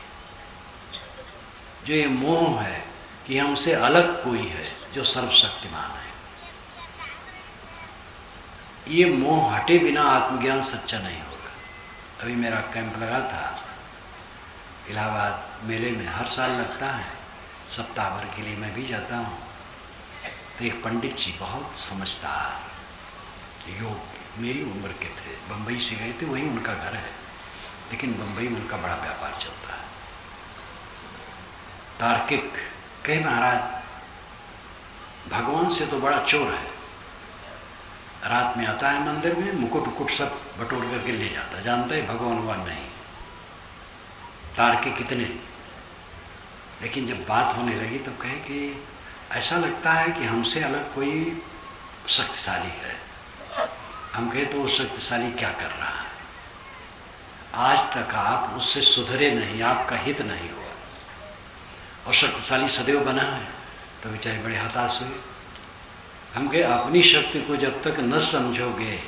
जो ये मोह है कि हमसे अलग कोई है जो सर्वशक्तिमान है, ये मोह हटे बिना आत्मज्ञान सच्चा नहीं होगा। अभी मेरा कैंप लगा था इलाहाबाद मेले में, हर साल लगता है, सप्ताह भर के लिए मैं भी जाता हूँ। तो एक पंडित जी बहुत समझदार, योग मेरी उम्र के थे, बम्बई से गए थे, वहीं उनका घर है, लेकिन बम्बई में उनका बड़ा व्यापार चलता है। तार्किक, कहे महाराज भगवान से तो बड़ा चोर है। रात में आता है मंदिर में, मुकुट उकुट सब बटोर करके ले जाता है, जानता है भगवान हुआ नहीं। तार्किक कितने, लेकिन जब बात होने लगी तो कहे कि ऐसा लगता है कि हमसे अलग कोई शक्तिशाली है। हम कहे तो वो शक्तिशाली क्या कर रहा है? आज तक आप उससे सुधरे नहीं, आपका हित नहीं हुआ, और शक्तिशाली सदैव बना है। तो बेचारे बड़े हताश हुए। हम कहे अपनी शक्ति को जब तक न समझोगे,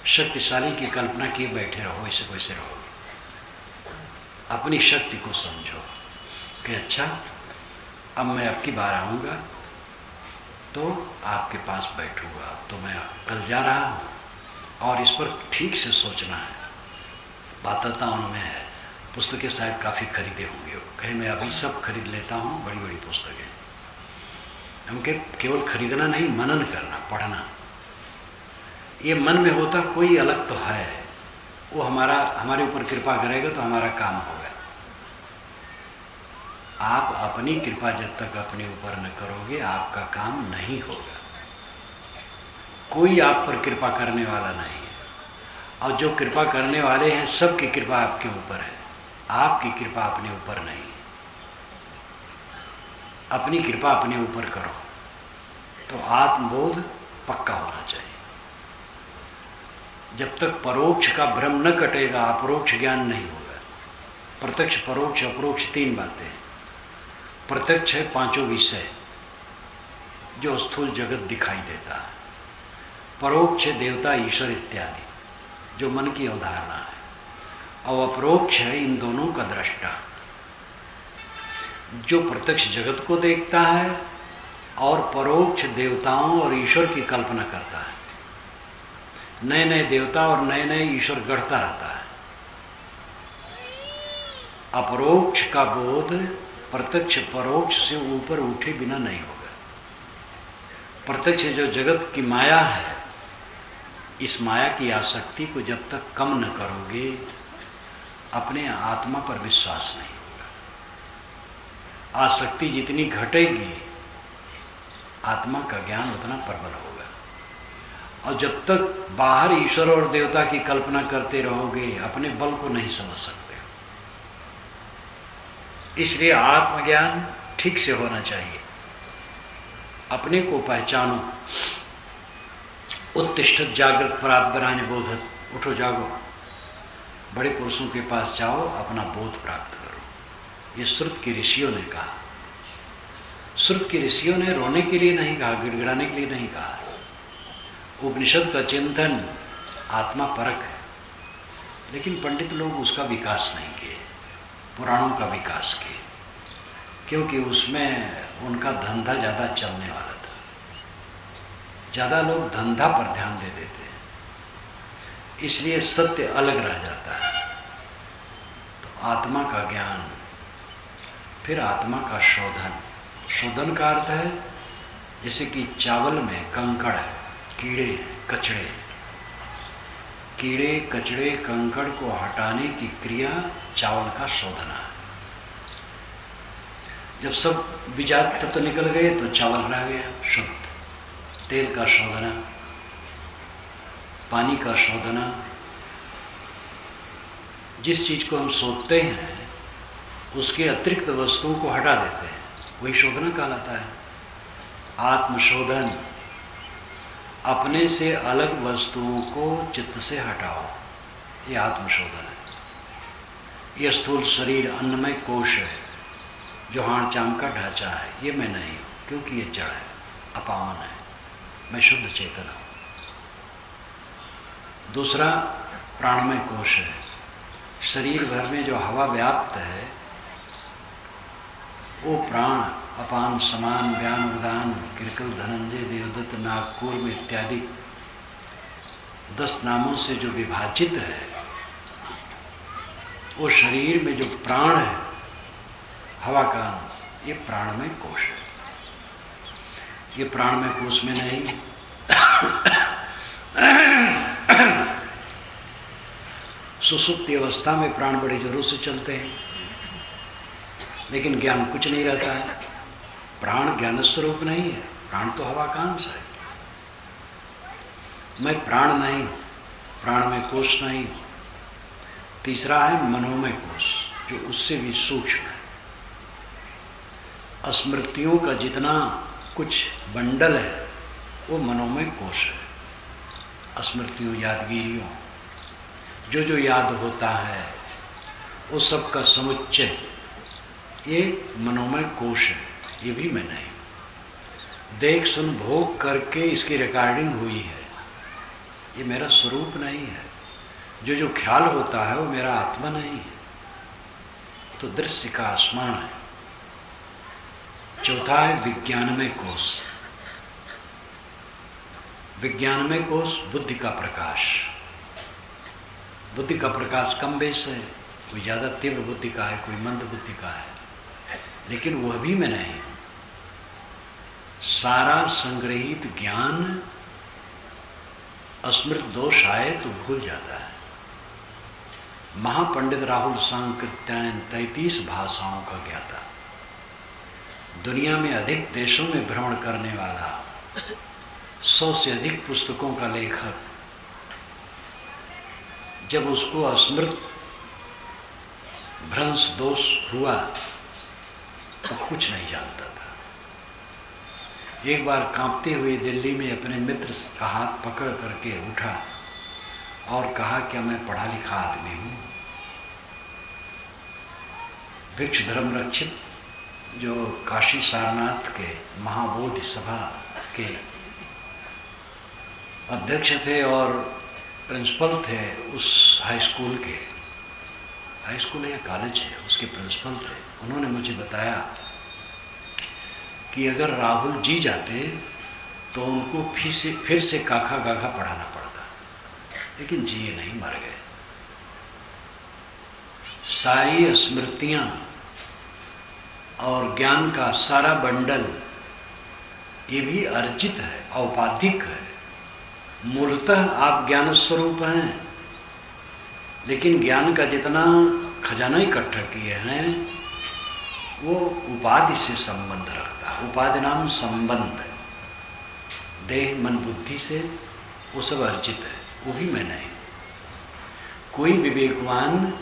शक्तिशाली की कल्पना किए बैठे रहो, ऐसे कैसे रहोगे? अपनी शक्ति को समझो कि अच्छा अब मैं अब की बार आऊँगा तो आपके पास बैठूंगा। तो मैं कल जा रहा हूँ और इस पर ठीक से सोचना है। पात्रताओं में है, पुस्तकें शायद काफ़ी खरीदे होंगे, कहीं मैं अभी सब खरीद लेता हूँ, बड़ी बड़ी पुस्तकें। हमके केवल खरीदना नहीं, मनन करना, पढ़ना। ये मन में होता कोई अलग तो है, वो हमारे ऊपर कृपा करेगा तो हमारा काम होगा। आप अपनी कृपा जब तक अपने ऊपर न करोगे आपका काम नहीं होगा। कोई आप पर कृपा करने वाला नहीं है, और जो कृपा करने वाले हैं सबकी कृपा आपके ऊपर है, आपकी कृपा अपने ऊपर नहीं है। अपनी कृपा अपने ऊपर करो तो आत्मबोध पक्का होना चाहिए। जब तक परोक्ष का भ्रम न कटेगा अपरोक्ष ज्ञान नहीं होगा। प्रत्यक्ष, परोक्ष, अपरोक्ष तीन बातें हैं। प्रत्यक्ष है पांचों विषय जो स्थूल जगत दिखाई देता है। परोक्ष है देवता, ईश्वर इत्यादि जो मन की अवधारणा है। और अपरोक्ष है इन दोनों का दृष्टा जो प्रत्यक्ष जगत को देखता है और परोक्ष देवताओं और ईश्वर की कल्पना करता है। नए नए देवता और नए नए ईश्वर गढ़ता रहता है। अपरोक्ष का बोध प्रत्यक्ष परोक्ष से ऊपर उठे बिना नहीं होगा। प्रत्यक्ष जो जगत की माया है, इस माया की आसक्ति को जब तक कम न करोगे अपने आत्मा पर विश्वास नहीं होगा। आसक्ति जितनी घटेगी आत्मा का ज्ञान उतना प्रबल होगा। और जब तक बाहर ईश्वर और देवता की कल्पना करते रहोगे अपने बल को नहीं समझ सकते। इसलिए आत्मज्ञान ठीक से होना चाहिए। अपने को पहचानो। उत्तिष्ठत जागृत प्राप्त बराने बोधत, उठो जागो, बड़े पुरुषों के पास जाओ, अपना बोध प्राप्त करो। ये श्रुत के ऋषियों ने कहा। श्रुत के ऋषियों ने रोने के लिए नहीं कहा, गिड़गिड़ाने के लिए नहीं कहा। उपनिषद का चिंतन आत्मा परक है, लेकिन पंडित लोग उसका विकास नहीं किए, पुराणों का विकास किए, क्योंकि उसमें उनका धंधा ज़्यादा चलने वाला था। ज़्यादा लोग धंधा पर ध्यान दे देते हैं, इसलिए सत्य अलग रह जाता है। तो आत्मा का ज्ञान, फिर आत्मा का शोधन। शोधन का अर्थ है जैसे कि चावल में कंकड़ है, कीड़े कचड़े, कीड़े कचड़े कंकड़ को हटाने की क्रिया चावल का शोधना है। जब सब बीजात तत्व निकल गए तो चावल रह गया शुद्ध। तेल का शोधना, पानी का शोधना। जिस चीज को हम सोचते हैं उसके अतिरिक्त वस्तुओं को हटा देते हैं, वही शोधना कहलाता है। आत्मशोधन, अपने से अलग वस्तुओं को चित्त से हटाओ, ये आत्मशोधन है। ये स्थूल शरीर अन्नमय कोश है जो हाड़ चाम का ढांचा है, ये मैं नहीं हूँ, क्योंकि ये जड़ है, अपावन है। मैं शुद्ध चेतन हूँ। दूसरा प्राणमय कोश है। शरीर भर में जो हवा व्याप्त है वो प्राण, अपान, समान, व्यान, उदान, किरकल, धनंजय, देवदत्त, नागकूर्म इत्यादि 10 नामों से जो विभाजित है, वो शरीर में जो प्राण है, हवा का अंश, ये प्राणमय कोश है। ये प्राणमय कोश में नहीं। सुसुप्ति अवस्था में प्राण बड़ी जोरों से चलते हैं, लेकिन ज्ञान कुछ नहीं रहता है। प्राण ज्ञान स्वरूप नहीं है, प्राण तो हवा का अंश है। मैं प्राण नहीं, प्राण में कोश नहीं। तीसरा है मनोमय कोश, जो उससे भी सूक्ष्म है। स्मृतियों का जितना कुछ बंडल है वो मनोमय कोश है। स्मृतियों, यादगिरियों, जो याद होता है वो सब का समुच्चय ये मनोमय कोश है। ये भी मैं नहीं। देख सुन भोग करके इसकी रिकॉर्डिंग हुई है, ये मेरा स्वरूप नहीं है। जो ख्याल होता है वो मेरा आत्मा नहीं है। तो दृश्य का स्मरण है। चौथा है विज्ञानमय कोश। विज्ञानमय कोश बुद्धि का प्रकाश। बुद्धि का प्रकाश कम बेस है, कोई ज़्यादा तीव्र बुद्धि का है, कोई मंद बुद्धि का है, लेकिन वह भी मैं नहीं हूँ। सारा संग्रहित ज्ञान स्मृत दोष आए तो भूल जाता है। महापंडित राहुल सांकृत्यायन 33 भाषाओं का ज्ञाता, दुनिया में अधिक देशों में भ्रमण करने वाला, 100 से अधिक पुस्तकों का लेखक, जब उसको स्मृत भ्रंश दोष हुआ तो कुछ नहीं जानता था। एक बार कांपते हुए दिल्ली में अपने मित्र का हाथ पकड़ करके उठा और कहा कि मैं पढ़ा लिखा आदमी हूँ। भिक्ष धर्म रक्षित जो काशी सारनाथ के महाबोधि सभा के अध्यक्ष थे और प्रिंसिपल थे उस हाई स्कूल के, हाई स्कूल है या कॉलेज है, उसके प्रिंसिपल थे। उन्होंने मुझे बताया कि अगर राहुल जी जाते तो उनको फिर से काखा गाखा पढ़ाना पड़ता, लेकिन जिए नहीं, मर गए। सारी स्मृतियां और ज्ञान का सारा बंडल ये भी अर्जित है, औपाधिक है। मूलतः आप ज्ञान स्वरूप हैं, लेकिन ज्ञान का जितना खजाना इकट्ठा किए हैं वो उपाधि से संबंध रखता है। उपाधि नाम संबंध है, देह मन बुद्धि से वो सब अर्जित है, वो भी मैं नहीं। कोई विवेकवान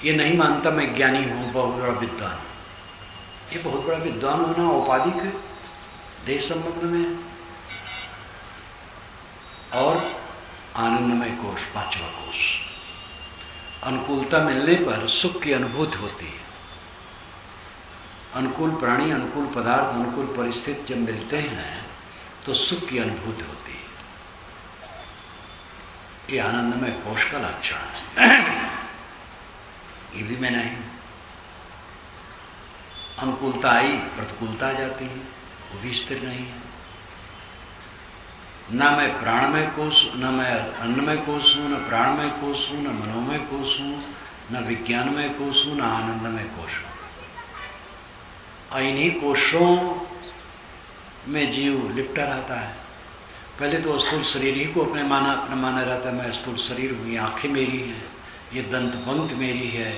ये नहीं मानता मैं ज्ञानी हूँ, बहुत बड़ा विद्वान। ये बहुत बड़ा विद्वान होना औपाधिक है, देह संबंध में है। और आनंदमय कोश, 5वां कोश, अनुकूलता मिलने पर सुख की अनुभूति होती है। अनुकूल प्राणी, अनुकूल पदार्थ, अनुकूल परिस्थिति जब मिलते हैं तो सुख की अनुभूति होती है। ये आनंदमय कोश का लक्षण है। ये भी मैं नहीं। अनुकूलता आई, प्रतिकूलता आ जाती है, वो भी स्थिर नहीं है। ना मैं प्राणमय कोश, न मैं अन्नमय कोश हूँ, न प्राणमय कोश हूँ, न मनोमय कोश हूँ, न विज्ञानमय कोश हूँ, न आनंदमय कोश हूँ। इन्हीं कोशों में जीव लिपटा रहता है। पहले तो स्थूल शरीर ही को अपने माना रहता है, मैं स्थूल शरीर हूँ, ये आँखें मेरी हैं, ये दंतपंक्त मेरी है,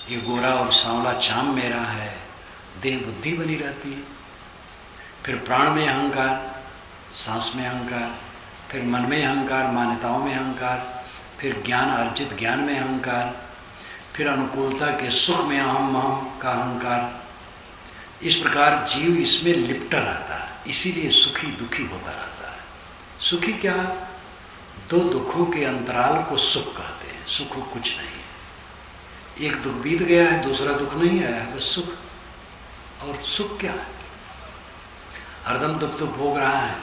ये गोरा और सांवला चाम मेरा है, देह बुद्धि बनी रहती है। फिर प्राण में अहंकार, सांस में अहंकार, फिर मन में अहंकार, मान्यताओं में अहंकार, फिर ज्ञान अर्जित ज्ञान में अहंकार, फिर अनुकूलता के सुख में अहम का अहंकार। इस प्रकार जीव इसमें लिपटा रहता है, इसीलिए सुखी दुखी होता रहता है। सुखी क्या? दो दुखों के अंतराल को सुख कहते हैं। सुख कुछ नहीं है, एक दुख बीत गया है, दूसरा दुख नहीं आया है, बस सुख। और सुख क्या है? हरदम दुख तो भोग रहा है।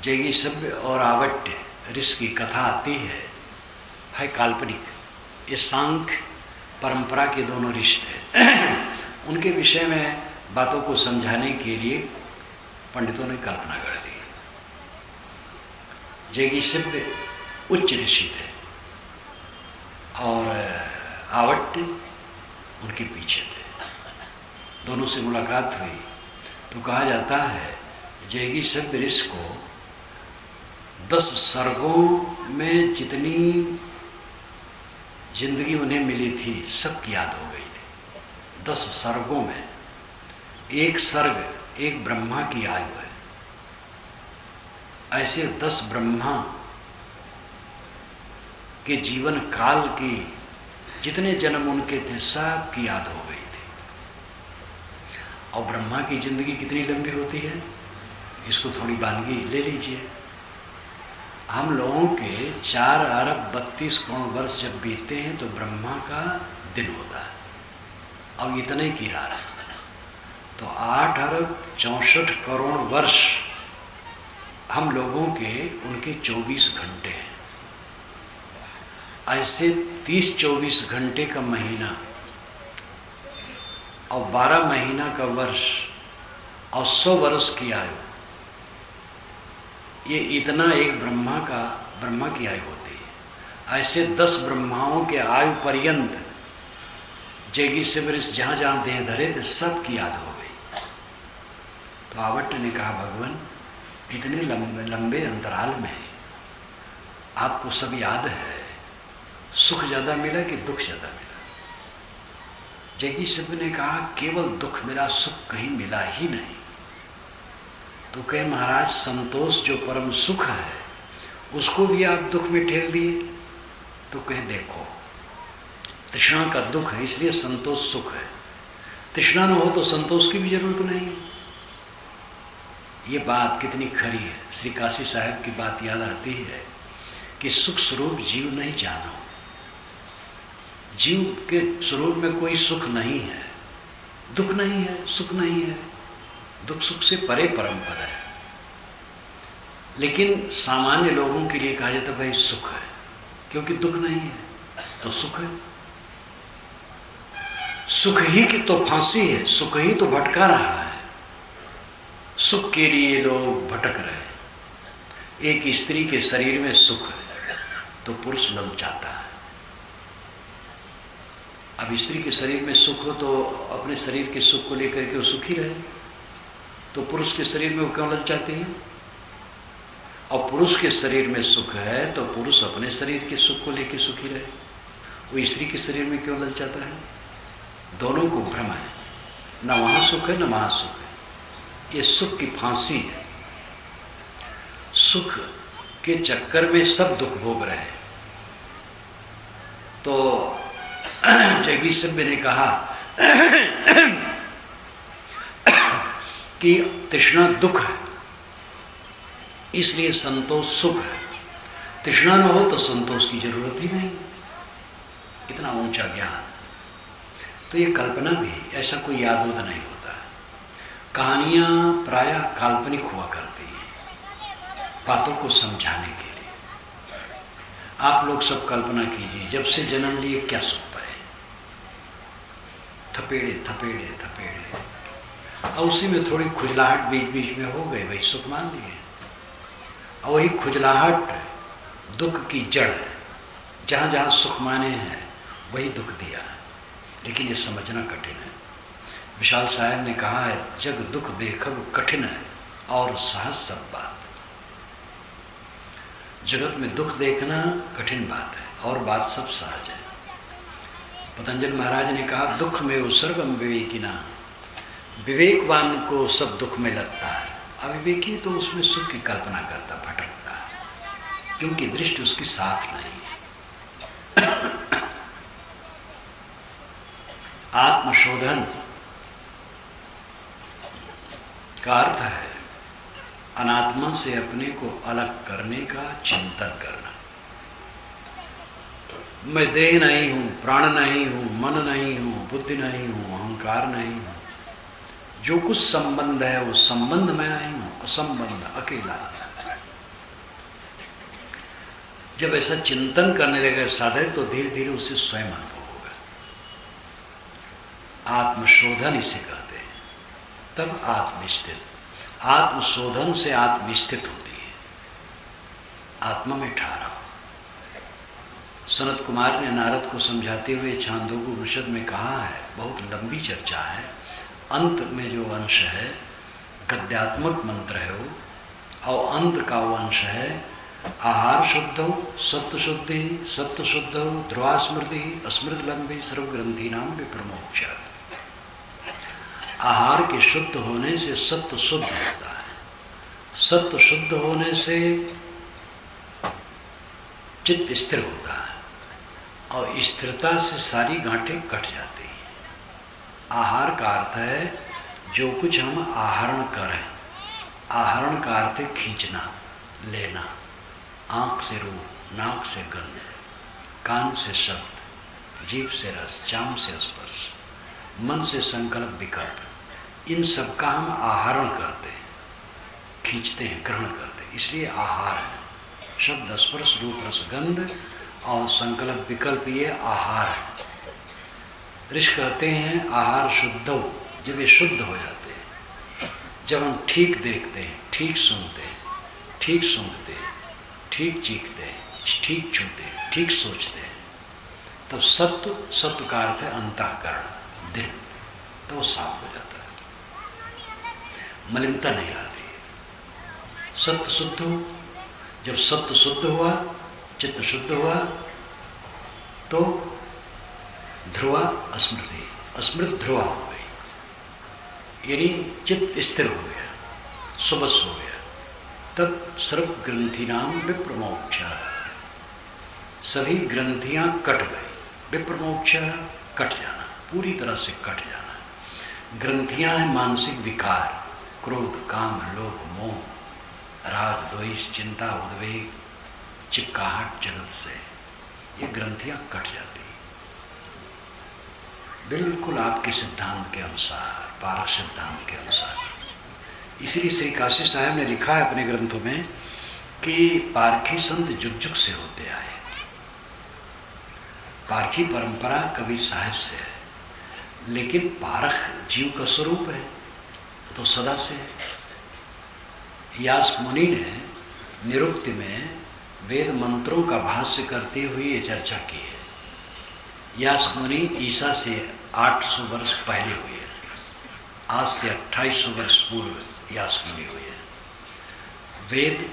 जैगी सभ्य और आवट्य ऋषि की कथा आती है काल्पनिक। ये सांख्य परंपरा के दोनों ऋषि थे। उनके विषय में बातों को समझाने के लिए पंडितों ने कल्पना कर दी। जैगी सभ्य उच्च ऋषि थे और आवट्य उनके पीछे थे। दोनों से मुलाकात हुई तो कहा जाता है जैगी सभ्य ऋषि को 10 सर्गों में जितनी जिंदगी उन्हें मिली थी सब याद हो गई थी। 10 सर्गों में एक सर्ग एक ब्रह्मा की आयु है। ऐसे 10 ब्रह्मा के जीवन काल की जितने जन्म उनके थे सब की याद हो गई थी। और ब्रह्मा की जिंदगी कितनी लंबी होती है, इसको थोड़ी वानगी ले लीजिए। हम लोगों के 4 अरब 32 करोड़ वर्ष जब बीतते हैं तो ब्रह्मा का दिन होता है, अब इतने की रात, तो 8 अरब 64 करोड़ वर्ष हम लोगों के उनके 24 घंटे हैं। ऐसे 30-24 घंटे का महीना और 12 महीना का वर्ष और 100 वर्ष की आयु, ये इतना एक ब्रह्मा की आयु होती है। ऐसे 10 ब्रह्माओं के आयु पर्यंत जैगी से वरिष्ठ जहाँ जहाँ देह धरे थे सबकी याद हो गई। तो आवट्ट ने कहा भगवान इतने लंबे अंतराल में आपको सब याद है, सुख ज्यादा मिला कि दुख ज्यादा मिला? जैगी सब ने कहा केवल दुख मिला, सुख कहीं मिला ही नहीं। तो कहे महाराज संतोष जो परम सुख है उसको भी आप दुख में ठेल दिए। तो कहे देखो तृष्णा का दुख है इसलिए संतोष सुख है, तृष्णा न हो तो संतोष की भी जरूरत नहीं। ये बात कितनी खरी है। श्री काशी साहब की बात याद आती है कि सुख स्वरूप जीव नहीं जानो। जीव के स्वरूप में कोई सुख नहीं है, दुख नहीं है, सुख नहीं है। दुख सुख से परे परम पद है। लेकिन सामान्य लोगों के लिए कहा जाता भाई सुख है, क्योंकि दुख नहीं है तो सुख है। सुख ही की तो फांसी है, सुख ही तो भटका रहा है। सुख के लिए लोग भटक रहे हैं। एक स्त्री के शरीर में सुख है तो पुरुष ललचाता है। अब स्त्री के शरीर में सुख हो तो अपने शरीर के सुख को लेकर के वो सुखी रहे, तो पुरुष के शरीर में वो क्यों ललचाती है? और पुरुष के शरीर में सुख है तो पुरुष अपने शरीर के सुख को लेकर सुखी रहे, वो स्त्री के शरीर में क्यों ललचाता है? दोनों को भ्रम है, न वहां सुख है न वहां सुख है। ये सुख की फांसी है। सुख के चक्कर में सब दुख भोग रहे हैं। तो जैगी सभ्य ने कहा कि तृष्णा दुख है इसलिए संतोष सुख है। तृष्णा न हो तो संतोष की जरूरत ही नहीं। इतना ऊंचा ज्ञान। तो ये कल्पना भी, ऐसा कोई यादोद नहीं होता है। कहानियां प्रायः काल्पनिक हुआ करती हैं बातों को समझाने के लिए। आप लोग सब कल्पना कीजिए, जब से जन्म लिए क्या सुख पाए? थपेड़े थपेड़े थपेड़े, और उसी में थोड़ी खुजलाहट बीच बीच में हो गई, वही सुख मान लिए। और वही खुजलाहट दुख की जड़ है। जहाँ जहाँ सुख माने हैं वही दुख दिया है। लेकिन ये समझना कठिन है। विशाल साहब ने कहा है जग दुख देखब कठिन है और सहज सब बात। जगत में दुख देखना कठिन बात है और बात सब सहज है। पतंजलि महाराज ने कहा दुख में वो सर्वम विवेकिना, विवेकवान को सब दुख में लगता है, अविवेकी तो उसमें सुख की कल्पना करता, भटकता है, क्योंकि दृष्टि उसकी साथ नहीं है। आत्मशोधन का अर्थ है अनात्मा से अपने को अलग करने का चिंतन करना। मैं देह नहीं हूं, प्राण नहीं हूं, मन नहीं हूं, बुद्धि नहीं हूं, अहंकार नहीं हूं। जो कुछ संबंध है वो संबंध मैं नहीं हूं, असंबंध अकेला। जब ऐसा चिंतन करने लगे साधक तो धीरे धीरे उसे स्वयं अनुभव होगा। आत्मशोधन इसे कहते हैं। तब आत्मस्थित, आत्मशोधन से आत्मस्थित होती है। आत्मा में ठहराव। सनत कुमार ने नारद को समझाते हुए छांदोग्य उपनिषद में कहा है, बहुत लंबी चर्चा है। अंत में जो अंश है गद्यात्मक मंत्र है वो, और अंत का वो अंश है आहार शुद्ध हो, सत्व शुद्धि, सत्व शुद्ध हो, ध्रुवा स्मृति, अस्मृत लंबी सर्वग्रंथि नाम विप्रमोक्ष। आहार के शुद्ध होने से सत्व शुद्ध होता है, सत्व शुद्ध होने से चित्त स्थिर होता है, और स्थिरता से सारी गांठें कट जाती हैं। आहार का अर्थ है जो कुछ हम आहरण करें। आहरण का अर्थ है खींचना, लेना। आँख से रूप, नाक से गंध, कान से शब्द, जीभ से रस, चाम से स्पर्श, मन से संकल्प विकल्प, इन सब का हम आहरण करते हैं, खींचते हैं, ग्रहण करते हैं, इसलिए आहार है। शब्द स्पर्श रूप रस गंध और संकल्प विकल्प ये आहार है। ऋषि कहते हैं आहार शुद्ध हो, जब ये शुद्ध हो जाते हैं, जब हम ठीक देखते हैं, ठीक सुनते हैं, ठीक सूंघते हैं, ठीक चीखते हैं, ठीक छूते हैं, ठीक सोचते हैं, तब सत्व, सत्व का अर्थ है अंतःकरण, दिल, तो वो साफ हो जाता है, मलिनता नहीं रहती। सत्य शुद्ध हो, जब सत्य शुद्ध हुआ, चित्त शुद्ध हुआ, तो ध्रुवा स्मृति, स्मृत ध्रुवा हो गई, यानी चित्त स्थिर हो गया, सुबस हो गया, तब सर्व ग्रंथि नाम विप्रमोक्ष, सभी ग्रंथियां कट गई। विप्रमोक्ष कट जाना, पूरी तरह से कट जाना। ग्रंथियां हैं मानसिक विकार, क्रोध, काम, लोभ, मोह, राग, द्वेष, चिंता, उद्वेग, चिपकाहट जगत से, ये ग्रंथियां कट जाती, बिल्कुल आपके सिद्धांत के अनुसार, पारक सिद्धांत के अनुसार। इसलिए श्री काशी साहब ने लिखा है अपने ग्रंथों में कि पारखी संत जुग जुग से होते आए। पारखी परंपरा कबीर साहब से है, लेकिन पारख जीव का स्वरूप है, तो सदा से है। यास मुनि ने निरुक्ति में वेद मंत्रों का भाष्य करते हुए ये चर्चा की है। यास मुनि ईसा से 800 वर्ष पहले हुए हैं, आज से 2800 वर्ष पूर्व यास मुनि हुए हैं। वेद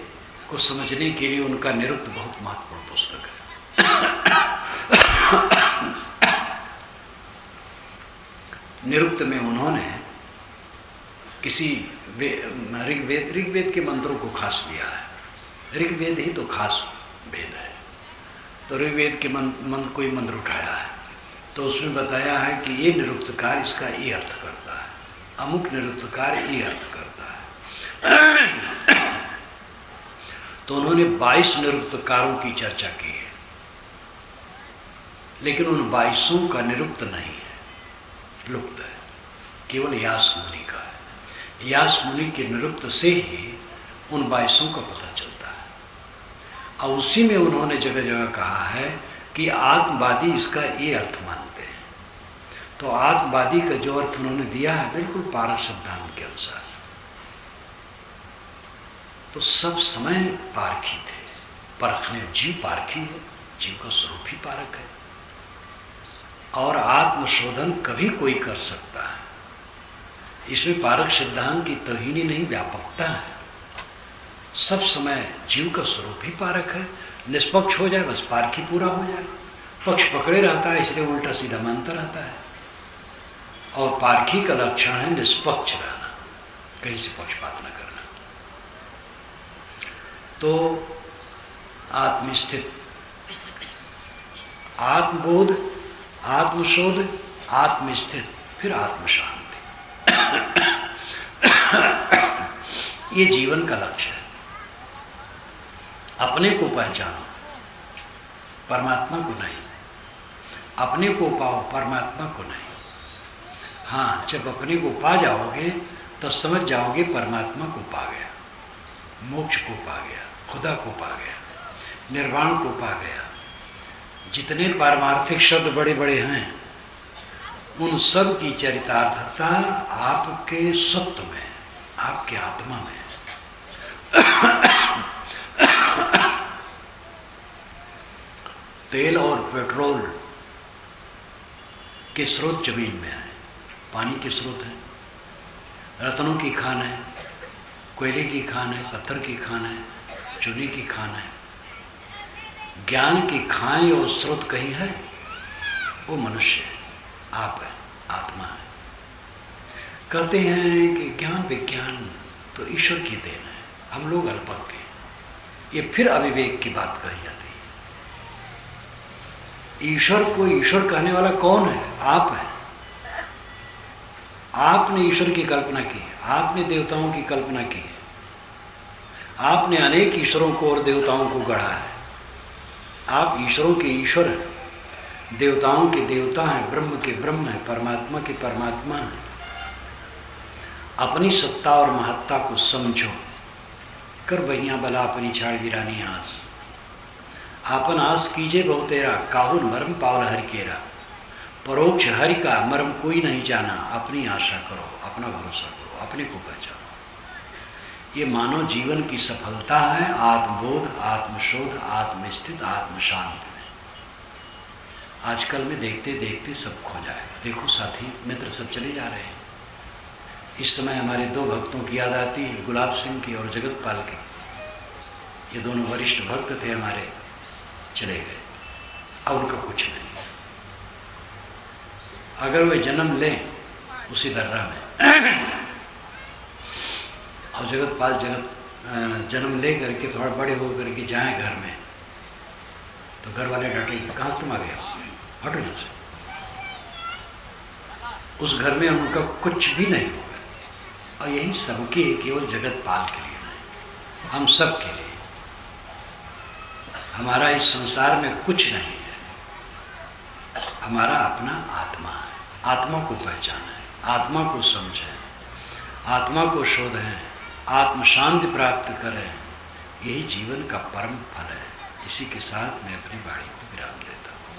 को समझने के लिए उनका निरुक्त बहुत महत्वपूर्ण पुस्तक है। निरुक्त में उन्होंने किसी ऋग्वेद के मंत्रों को खास लिया है। ऋग्वेद ही तो खास वेद है, तो ऋग्वेद के मंत्र कोई मंत्र उठाया है, तो उसमें बताया है कि ये निरुक्तकार इसका ये अर्थ करता है, अमुक निरुक्तकार ये अर्थ करता है। तो उन्होंने 22 निरुक्तकारों की चर्चा की है, लेकिन उन 22 का निरुक्त नहीं है, लुप्त है, केवल यास मुनि का है। यास मुनि के निरुक्त से ही उन 22 का पता चलता है। और उसी में उन्होंने जगह जगह कहा है कि आत्मवादी इसका ये अर्थ मानते हैं। तो आत्मवादी का जो अर्थ उन्होंने दिया है बिल्कुल पारक सिद्धांत के अनुसार। तो सब समय पारखी थे, परखने, जीव पारखी है, जीव का स्वरूप ही पारक है, और आत्मशोधन कभी कोई कर सकता है। इसमें पारक सिद्धांत की तौहीनी नहीं, व्यापकता है। सब समय जीव का स्वरूप ही पारक है, निष्पक्ष हो जाए बस पारखी पूरा हो जाए। पक्ष पकड़े रहता है इसलिए उल्टा सीधा मानता रहता है, और पारखी का लक्षण है निष्पक्ष रहना, कहीं से पक्षपात न करना। तो आत्मस्थित, आत्मबोध, आत्मशोध, आत्मस्थित, फिर आत्मशांति, ये जीवन का लक्ष्य है। अपने को पहचानो, परमात्मा को नहीं। अपने को पाओ, परमात्मा को नहीं। हाँ, जब अपने को पा जाओगे तब समझ जाओगे परमात्मा को पा गया, मोक्ष को पा गया, खुदा को पा गया, निर्वाण को पा गया। जितने पारमार्थिक शब्द बड़े बड़े हैं, उन सब की चरितार्थता आपके सत्व में, आपके आत्मा में। तेल और पेट्रोल के स्रोत जमीन में है, पानी के स्रोत है, रत्नों की खान है, कोयले की खान है, पत्थर की खान है, चूने की खान है। ज्ञान की खान और स्रोत कहीं है, वो मनुष्य है, आप है, आत्मा है। कहते हैं कि ज्ञान विज्ञान तो ईश्वर की देन है, हम लोग अल्पज्ञ। ये फिर अविवेक की बात कही जाती है। ईश्वर को ईश्वर कहने वाला कौन है? आप है। आपने ईश्वर की कल्पना की है, आपने देवताओं की कल्पना की है, आपने अनेक ईश्वरों को और देवताओं को गढ़ा है। आप ईश्वरों के ईश्वर हैं, देवताओं के देवता हैं, ब्रह्म के ब्रह्म हैं, परमात्मा के परमात्मा हैं। अपनी सत्ता और महत्ता को समझो, कर बहियां बला अपनी छाड़ वीरानी आस। आपन आस कीजे बहु तेरा, काहुल मर्म पावल हरि केरा। परोक्ष हरि का मर्म कोई नहीं जाना, अपनी आशा करो, अपना भरोसा करो, अपने को पहचानो। ये मानव जीवन की सफलता है, आत्मबोध, आत्मशोध, आत्मस्थित, आत्मशांति में। आजकल में देखते देखते सब खो जाएगा। देखो साथी मित्र सब चले जा रहे हैं। इस समय हमारे दो भक्तों की याद आती है, गुलाब सिंह की और जगतपाल की। ये दोनों वरिष्ठ भक्त थे हमारे, चले गए। अब उनका कुछ नहीं। अगर वे जन्म लें उसी दर्रा में और जगतपाल जन्म ले करके थोड़ा बड़े हो करके जाएं घर में, तो घर वाले डांटेंगे, कहाँ तुम आ गए, हटो यहाँ से। उस घर में उनका कुछ भी नहीं होगा। और यही सबके, केवल जगतपाल के लिए नहीं, हम सब के लिए। हमारा इस संसार में कुछ नहीं है, हमारा अपना आत्मा है। आत्मा को पहचानें, आत्मा को समझें, आत्मा को शोधें, आत्म शांति प्राप्त करें। यही जीवन का परम फल है। इसी के साथ मैं अपनी वाणी को विराम देता हूँ।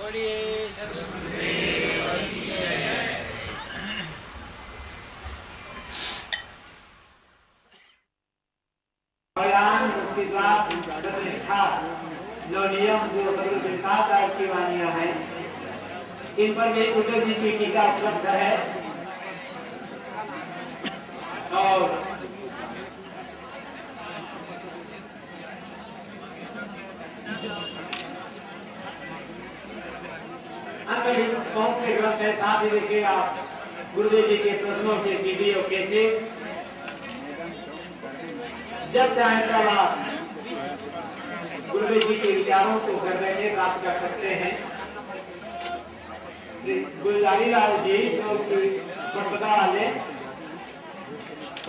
जो नियम जो की वाणियां हैं, इन पर भी उद्धव जी की टीका उपलब्ध है। और अन्य भी बहुत से ग्रंथ है। साथ ही देखिए आप गुरुदेव जी के प्रश्नों के सीधी और कैसे जब चाहे तब आप गुरुदेव जी के विचारों को घर बैठे प्राप्त कर सकते हैं। गुलजारी लाल जी जो बरपदा वाले,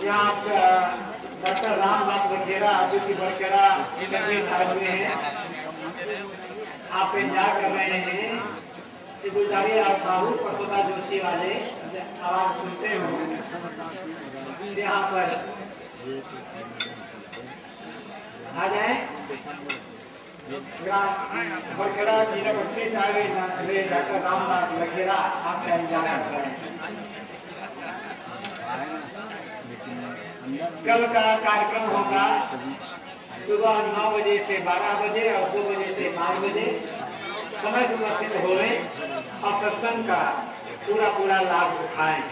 यहाँ डॉक्टर रामदास बखेरा जो कि बरखेरा आए हुए हैं, आप इंतजार कर रहे हैं कि गुलजारी लाल साहू बरपदा जोशी वाले आवाज सुनते हो, यहाँ पर आ जाए। बरखेड़ा जिला बस्ती डॉक्टर रामदास बखेरा आपका इंतजार कर रहे हैं। कल का कार्यक्रम होगा सुबह 9 बजे से 12 बजे और 2 बजे से 5 बजे। समय सुरक्षित होवे और सत्संग का पूरा लाभ उठाएं।